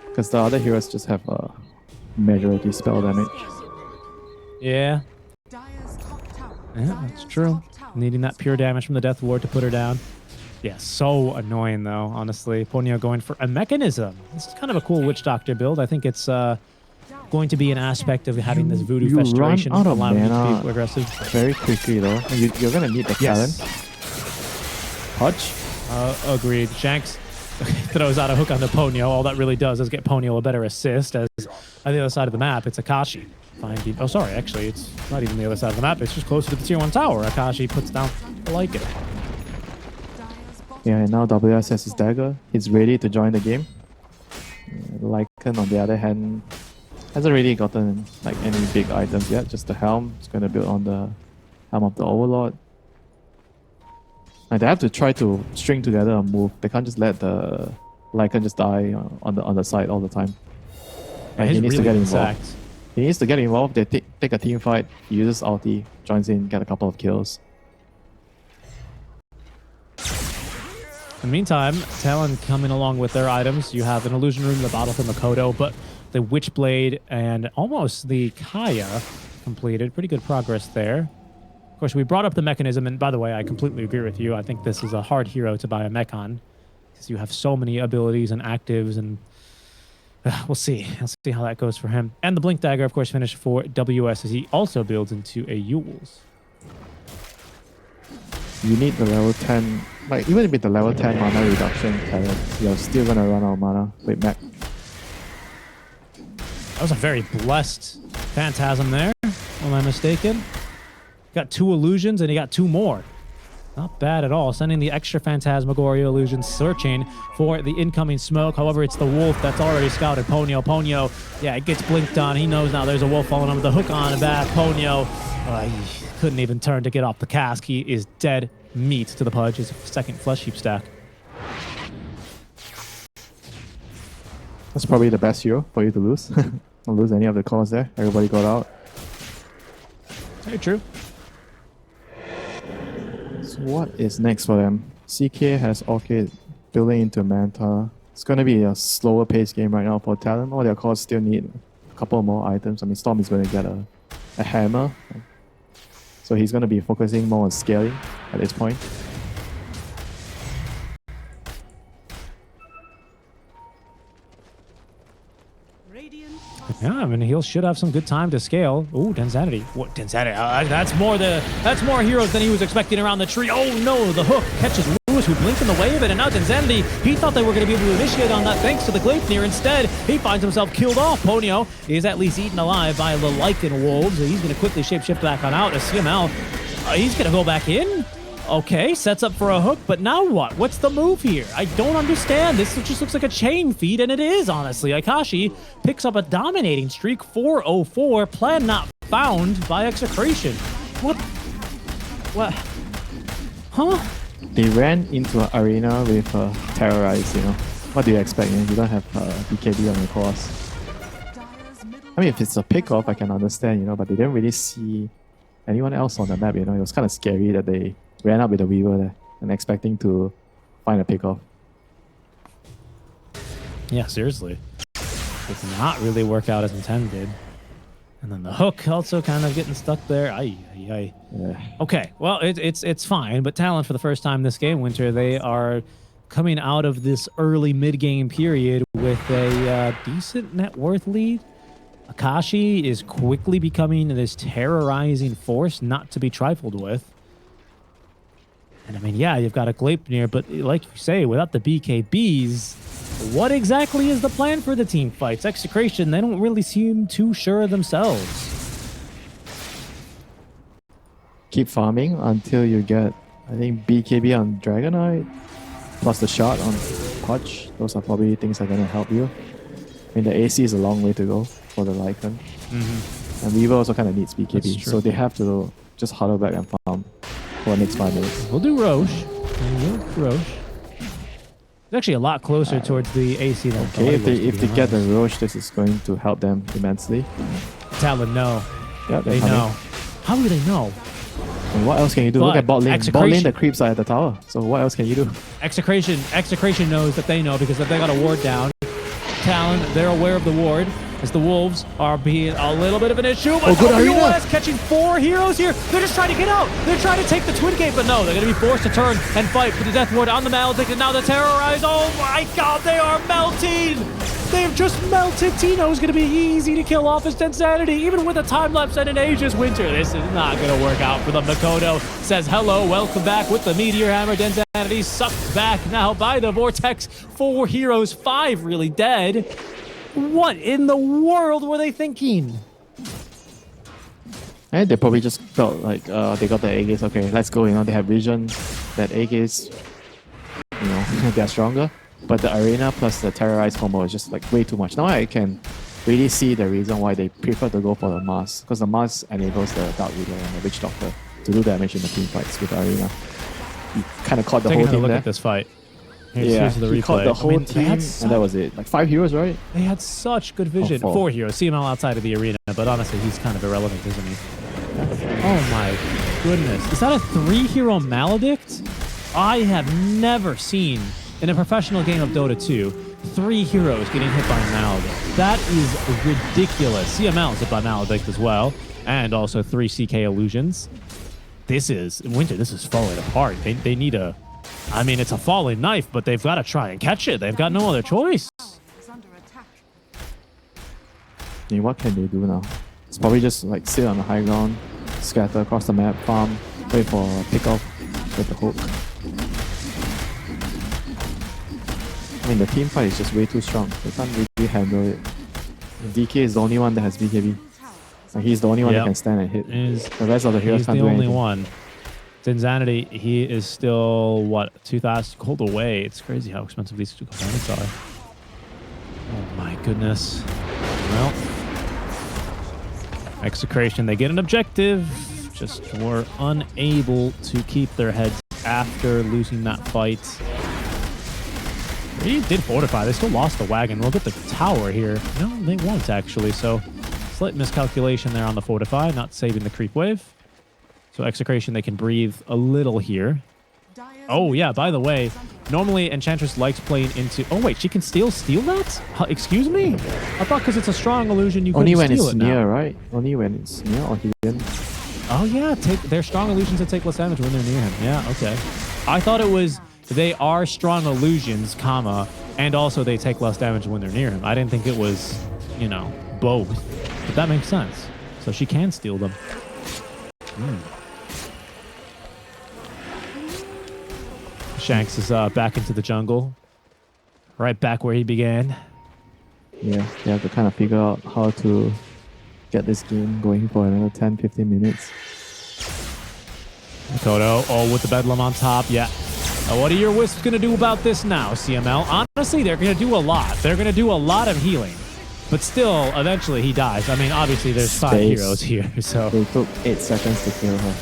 Because the other heroes just have a majority spell damage. Yeah, Dire's top tower. yeah, that's true. Needing that pure damage from the Death Ward to put her down. Yeah, so annoying though, honestly. Ponyo going for a mechanism. This is kind of a cool Witch Doctor build. I think it's going to be an aspect of having this Voodoo You Festration run out of allowing you mana to be aggressive. very quickly though. You're gonna need the Yes. Talon. Pudge? Agreed. Shanks throws out a hook on the Ponyo. All that really does is get Ponyo a better assist, as on the other side of the map, it's Akashi. Oh, sorry, actually, it's not even the other side of the map. It's just closer to the tier 1 tower. Akashi puts down like it. Yeah, and now WS has his dagger. He's ready to join the game. Lycan, on the other hand, hasn't really gotten like any big items yet. Just the helm. It's going to build on the helm of the Overlord. Like they have to try to string together a move. They can't just let the Lycan just die on the side all the time. Like, he needs to get involved. He needs to get involved. They take a team fight. He uses ulti, joins in, get a couple of kills. In the meantime, Talon coming along with their items. You have an Illusion Room, the Bottle from Makoto, but the Witchblade and almost the Kaya completed. Pretty good progress there. Of course, we brought up the mechanism, and by the way, I completely agree with you. I think this is a hard hero to buy a mech on, because you have so many abilities and actives, and we'll see. I'll see how that goes for him. And the Blink Dagger, of course, finished for WS as he also builds into a Yules. You need the level 10, like even with the level 10 mana reduction talent, you're still gonna run out of mana with mech. That was a very blessed Phantasm there, am I mistaken? Got 2 illusions and he got 2 more. Not bad at all. Sending the extra Phantasmagoria illusions, searching for the incoming smoke. However, it's the wolf that's already scouted Ponyo. Ponyo, yeah, it gets blinked on. He knows now there's a wolf following him with the hook on the back. Ponyo, he couldn't even turn to get off the cask. He is dead meat to the Pudge. His second flesh heap stack. That's probably the best hero for you to lose. Don't lose any of the cores there. Everybody got out. Very true. So what is next for them? CK has Orchid building into Manta. It's going to be a slower paced game right now for Talon. All their cores still need a couple more items. I mean, Storm is going to get a hammer. So he's going to be focusing more on scaling at this point. Radiant Yeah, I mean, he should have some good time to scale. Ooh, Densanity. What Densanity? That's more heroes than he was expecting around the tree. Oh no, the hook catches Lewis, who blinked in the way of it, and now Densanity, he thought they were going to be able to initiate on that thanks to the Gleipnir. Instead, he finds himself killed off. Ponyo is at least eaten alive by the Lycan wolves. He's going to quickly shapeshift back on out. A CML, he's going to go back in. Okay, sets up for a hook, but now what? What's the move here? I don't understand. This just looks like a chain feed, and it is, honestly. Akashi picks up a dominating streak, 404. Plan not found by Execration. What? What? Huh? They ran into an arena with Terrorize, you know. What do you expect? You don't have BKB on your course. Dire's middle I mean, if it's a pick-off, I can understand, you know, but they didn't really see anyone else on the map, you know. It was kind of scary that they ran up with a Weaver there and expecting to find a pick-off. Yeah, seriously. Did not really work out as intended. And then the hook also kind of getting stuck there. Ay, ay, ay. Yeah. Okay, well, it's fine, but Talon for the first time this game, Winter, they are coming out of this early mid-game period with a decent net worth lead. Akashi is quickly becoming this terrorizing force not to be trifled with. And I mean, yeah, you've got a Gleipnir, but like you say, without the BKBs, what exactly is the plan for the team fights? Execration, they don't really seem too sure of themselves. Keep farming until you get, I think, BKB on Dragonite, plus the shot on Pudge. Those are probably things that are going to help you. I mean, the AC is a long way to go for the Lycan. And Weaver also kind of needs BKB, so they have to just huddle back and farm for the next 5 minutes. We'll do Roche. It's actually a lot closer towards the AC than Okay, if they get the Roche, this is going to help them immensely. Talon, no. Yeah, They know. How do they know? And what else can you do? But Look at bot lane. Bot Execration- lane, the creeps are at the tower. So what else can you do? Execration knows that they know because if they got a ward down, Talon, they're aware of the ward as the Wolves are being a little bit of an issue. But good arena. WS catching 4 heroes here. They're just trying to get out. They're trying to take the Twin Gate, but no, they're going to be forced to turn and fight for the Death Ward on the Maledict. And now the Terrorize. Oh my god, they are melting. They've just melted. Tino's going to be easy to kill off his Insanity, even with a time lapse and an Aegis Winter. This is not going to work out for them. Makoto says hello, welcome back with the Meteor Hammer. Insanity sucked back now by the Vortex. 4 heroes, 5 really dead. What in the world were they thinking? And they probably just felt like they got the Aegis. Okay, let's go. You know, they have vision that Aegis, you know, they're stronger. But the arena plus the terrorize combo is just like way too much. Now I can really see the reason why they prefer to go for the mask, because the mask enables the Dark Reader and the Witch Doctor to do damage in the team fights with the arena. he kind of caught the Taking whole a team look there. at this fight. Yeah, Here's the replay. he caught the whole they team, had and that was it. Like 5 heroes, right? They had such good vision. four. 4 heroes. CML outside of the arena, but honestly, he's kind of irrelevant, isn't he? Oh my goodness. Is that a 3-hero Maledict? I have never seen in a professional game of Dota 2 3 heroes getting hit by Maledict. That is ridiculous. CML is hit by Maledict as well, and also 3 CK illusions. This is Winter. This is falling apart. They need a. I mean, it's a falling knife, but they've got to try and catch it. They've got no other choice. Is under attack. I mean, what can they do now? It's probably just like sit on the high ground, scatter across the map, farm, wait for a pick off with the hook. I mean, the team fight is just way too strong. They can't really handle it. DK is the only one that has BKB. Like, he's the only one that can stand and hit. The rest of the heroes He's can't the do only anything. one. It's Insanity. He is still, what, 2,000 gold away. It's crazy how expensive these 2 components are. Oh my goodness. Well, Execration, they get an objective. Just were unable to keep their heads after losing that fight. They did fortify. They still lost the wagon. We'll get the tower here. No, they won't actually. So slight miscalculation there on the fortify, not saving the creep wave. So Execration, they can breathe a little here. Oh yeah, by the way, normally Enchantress likes playing into... Oh wait, she can steal that? Excuse me? I thought because it's a strong illusion you couldn't Only when steal it's it near, now. right? Only when it's near or hidden. Oh yeah, they're strong illusions that take less damage when they're near him. Yeah, okay. I thought it was they are strong illusions, comma, and also they take less damage when they're near him. I didn't think it was, you know, both. But that makes sense. So she can steal them. Shanks is back into the jungle. Right back where he began. Yeah, they have to kind of figure out how to get this game going for another 10-15 minutes. Kodo, oh, with the Bedlam on top, yeah. What are your Wisps going to do about this now, CML? Honestly, they're going to do a lot. They're going to do a lot of healing. But still, eventually he dies. I mean, obviously there's 5 heroes here, so... They took 8 seconds to kill her.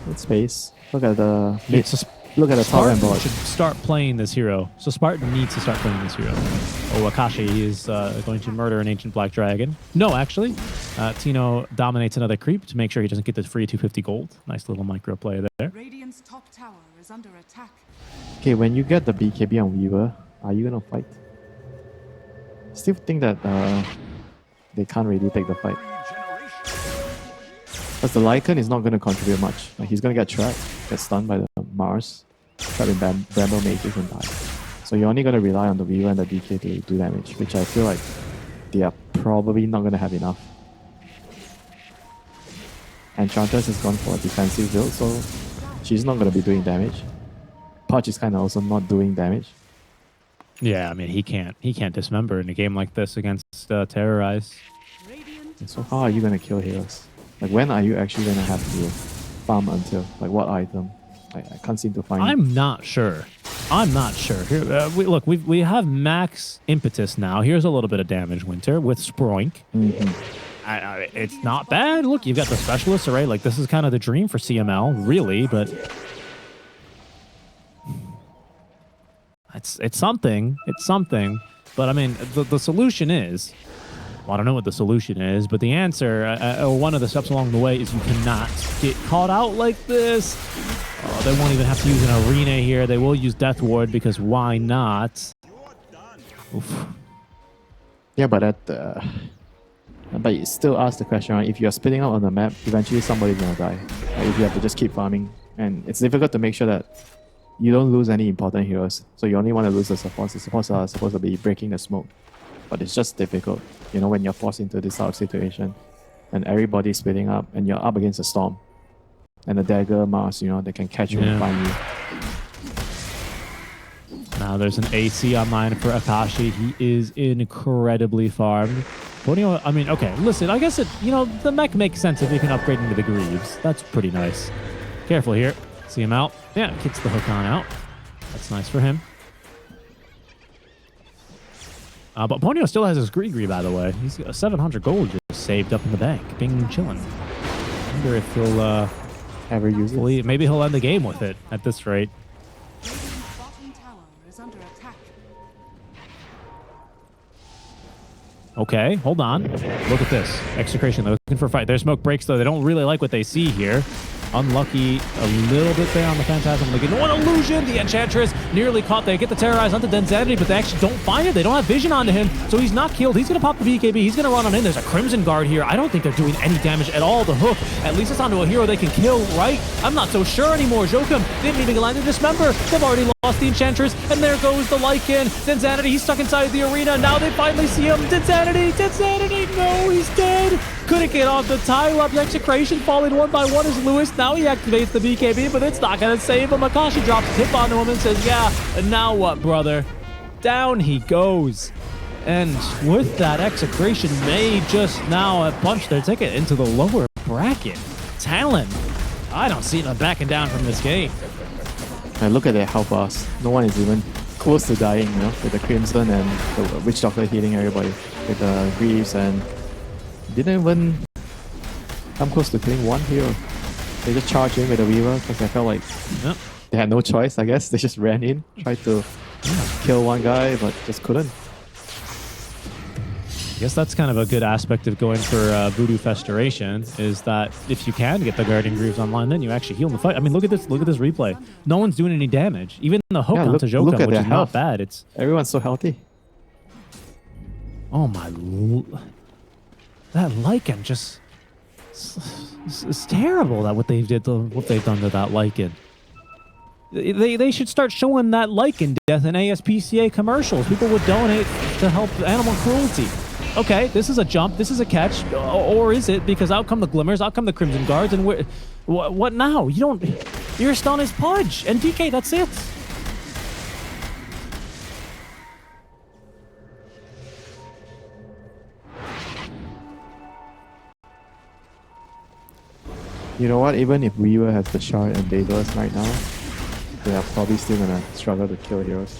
Good space. Look at the mid. Look at the top Spartan end board. should start playing this hero. So Spartan needs to start playing this hero. Oh, Akashi is going to murder an Ancient Black Dragon. No, actually. Tino dominates another creep to make sure he doesn't get this free 250 gold. Nice little micro play there. Radiant's top tower is under attack. Okay, when you get the BKB on Weaver, are you gonna fight? Still think that they can't really take the fight. Because the Lycan is not going to contribute much. Like, he's going to get trapped, get stunned by the Mars, trapped in Bramble Matrix and die. So you're only going to rely on the Weaver and the DK to do damage, which I feel like they are probably not going to have enough. Enchantress has gone for a defensive build, so she's not going to be doing damage. Pudge is kind of also not doing damage. Yeah, I mean, he can't dismember in a game like this against Terrorize. Radiant So how are you going to kill heroes? Like, when are you actually going to have to farm until? Like, what item? I can't seem to find. I'm not sure. Here, we have max impetus now. Here's a little bit of damage, Winter, with Sproink. It's not bad. Look, you've got the specialist array. Like, this is kind of the dream for CML, really, but it's something. It's something. But I mean, the solution is, well, I don't know what the solution is, but the answer, one of the steps along the way, is you cannot get caught out like this. They won't even have to use an arena here. They will use Death Ward because why not? Oof. Yeah, but but you still ask the question, right? If you're splitting out on the map, eventually somebody's gonna die. Like, if you have to just keep farming, and it's difficult to make sure that you don't lose any important heroes. So you only want to lose the supports. The supports are supposed to be breaking the smoke, but it's just difficult, you know, when you're forced into this sort of situation, and everybody's splitting up, and you're up against a storm, and the dagger Mars, you know, they can catch you and find you. Now there's an AC online for Akashi. He is incredibly farmed. Ponyo, I mean, okay, listen, I guess the mech makes sense if you can upgrade into the Greaves. That's pretty nice. Careful here. See him out. Yeah, gets the hook on out. That's nice for him. But Ponyo still has his Gree, by the way. He's got 700 gold just saved up in the bank, being chilling. I wonder if he'll ever use it. Maybe he'll end the game with it at this rate. Radiant's bottom tower is under attack. Okay, hold on. Look at this. Execration, they're looking for a fight. Their smoke breaks, though. They don't really like what they see here. Unlucky a little bit there on the Phantasm. They get one illusion. The Enchantress nearly caught. They get the Terrorize onto Densanity, but they actually don't find it. They don't have vision onto him, so he's not killed. He's going to pop the BKB. He's going to run on in. There's a Crimson Guard here. I don't think they're doing any damage at all. The hook, at least it's onto a hero they can kill, right? I'm not so sure anymore. Jokum didn't even land to dismember. They've already lost the Enchantress, and there goes the Lycan. Densanity, he's stuck inside the arena. Now they finally see him. Densanity, no, he's dead. Couldn't get off the tie-up. Execration falling one by one as Lewis. Now he activates the BKB, but it's not going to save him. Akashi drops a tip onto him and says, yeah, and now what, brother? Down he goes. And with that, Execration may just now have punched their ticket into the lower bracket. Talon, I don't see them backing down from this game. And look at their health bars. No one is even close to dying, you know, with the Crimson and the Witch Doctor hitting everybody with the Greaves, and didn't even come close to killing one hero. They just charged in with the Weaver because I felt like they had no choice, I guess. They just ran in, tried to kill one guy, but just couldn't. I guess that's kind of a good aspect of going for Voodoo Festration, is that if you can get the Guardian Greaves online, then you actually heal in the fight. I mean, look at this replay. No one's doing any damage. Even the hook onto Jokum, which is not bad. It's everyone's so healthy. Oh my... That Lycan just... It's terrible that what they've done to that Lycan. They should start showing that Lycan death in ASPCA commercials. People would donate to help animal cruelty. Okay, this is a jump, this is a catch, or is it? Because out come the Glimmers, out come the Crimson Guards, and what now? You're stunned as Pudge, and DK, that's it. You know what? Even if Weaver has the shard and Daedalus right now, they are probably still gonna struggle to kill heroes.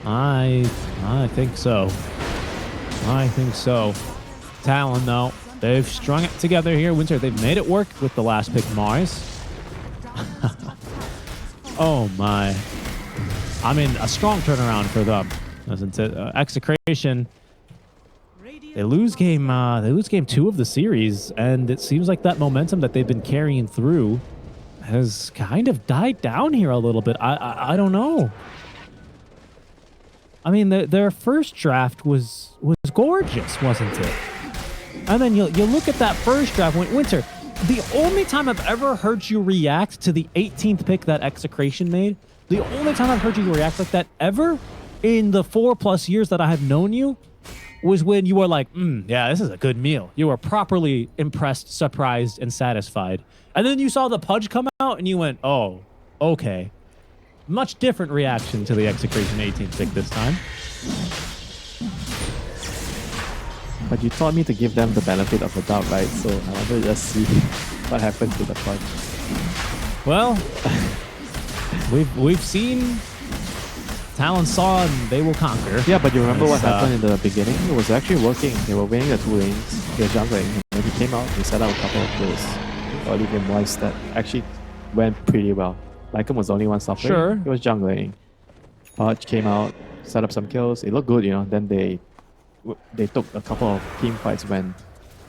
I think so. I think so. Talon, though, they've strung it together here. Winter, they've made it work with the last pick, Mars. Oh my. I mean, a strong turnaround for them, isn't it? Execration. They lose game 2 of the series, and it seems like that momentum that they've been carrying through has kind of died down here a little bit. I don't know. I mean, their first draft was gorgeous, wasn't it? And then you look at that first draft, Winter, the only time I've ever heard you react to the 18th pick that Execration made, the only time I've heard you react like that ever in the 4+ years that I have known you, was when you were like, yeah, this is a good meal. You were properly impressed, surprised, and satisfied. And then you saw the Pudge come out, and you went, oh, okay. Much different reaction to the Execration 18th pick this time. But you taught me to give them the benefit of the doubt, right? So I wanted to just see what happened to the Pudge. Well, we've seen Talon saw and they will conquer. Yeah, but you remember what happened in the beginning? It was actually working. They were winning the 2 lanes. They were jungling. And when he came out, he set out a couple of kills. Early game wise that actually went pretty well. Lycan was the only one suffering. Sure. He was jungling. Pudge came out, set up some kills. It looked good, you know. Then they took a couple of team fights when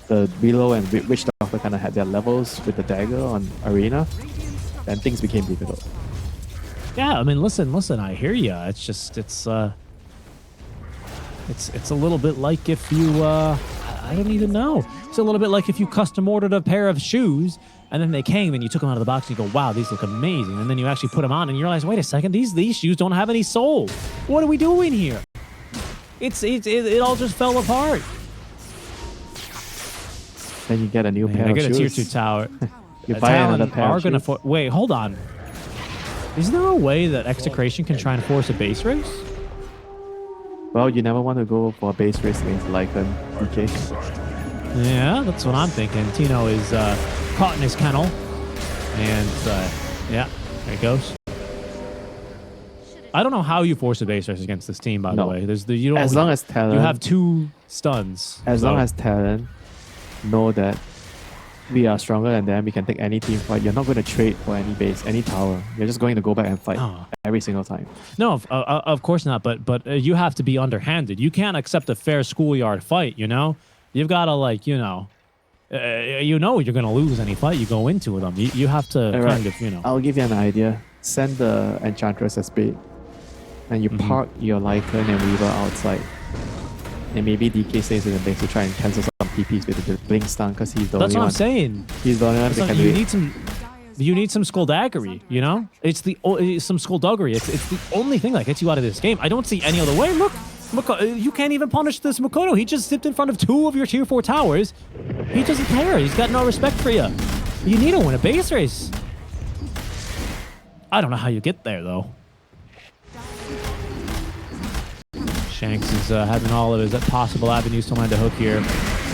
the Below and Witch Doctor kind of had their levels with the dagger on Arena. Then things became difficult. Yeah, I mean, listen, I hear you. It's just, it's a little bit like if you, I don't even know. It's a little bit like if you custom ordered a pair of shoes and then they came and you took them out of the box and you go, wow, these look amazing. And then you actually put them on and you realize, wait a second, these shoes don't have any soul. What are we doing here? It all just fell apart. Then you get a new pair I of get shoes. a tier 2 tower. You buy another pair of shoes. Wait, hold on. Is there a way that Execration can try and force a base race? Well, you never want to go for a base race against Lycan DK. Yeah, that's what I'm thinking. Tino is caught in his kennel. And, yeah, there he goes. I don't know how you force a base race against this team, by the way. You don't, as long as Talon... You have 2 stuns. As long as Talon know that we are stronger than them. We can take any team fight. You're not going to trade for any base, any tower. You're just going to go back and fight Oh. every single time. No, of course not. But you have to be underhanded. You can't accept a fair schoolyard fight. You know, you've got to like you're going to lose any fight you go into with them. You have to kind of I'll give you an idea. Send the Enchantress as bait, and you park your Lycan and Weaver outside. And maybe DK stays in the base to try and cancel some TPs with the Blink stun because he's the That's only what one. I'm saying. He's the only one that can do You it. need some. You need some skullduggery, you know? It's some skullduggery. It's the only thing that gets you out of this game. I don't see any other way. Look, you can't even punish this Makoto. He just zipped in front of 2 of your tier 4 towers. He doesn't care. He's got no respect for you. You need to win a base race. I don't know how you get there, though. Shanks is having all of his possible avenues to land a hook here.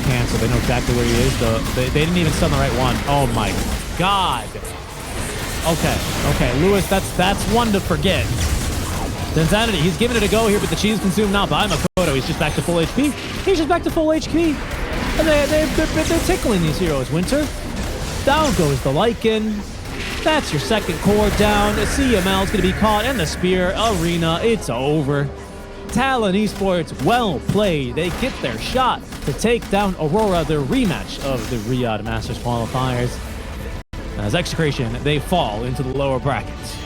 Cancel. They know exactly where he is, though. They didn't even stun the right one. Oh, my God. Okay, Lewis, that's one to forget. Insanity, he's giving it a go here, but the cheese consumed now by Makoto. He's just back to full HP. He's just back to full HP. And they're tickling these heroes, Winter. Down goes the Lycan. That's your second core down. CML is going to be caught, and the Spear. Arena, it's over. Talon Esports, well played. They get their shot to take down Aurora, their rematch of the Riyadh Masters qualifiers. As Execration, they fall into the lower brackets.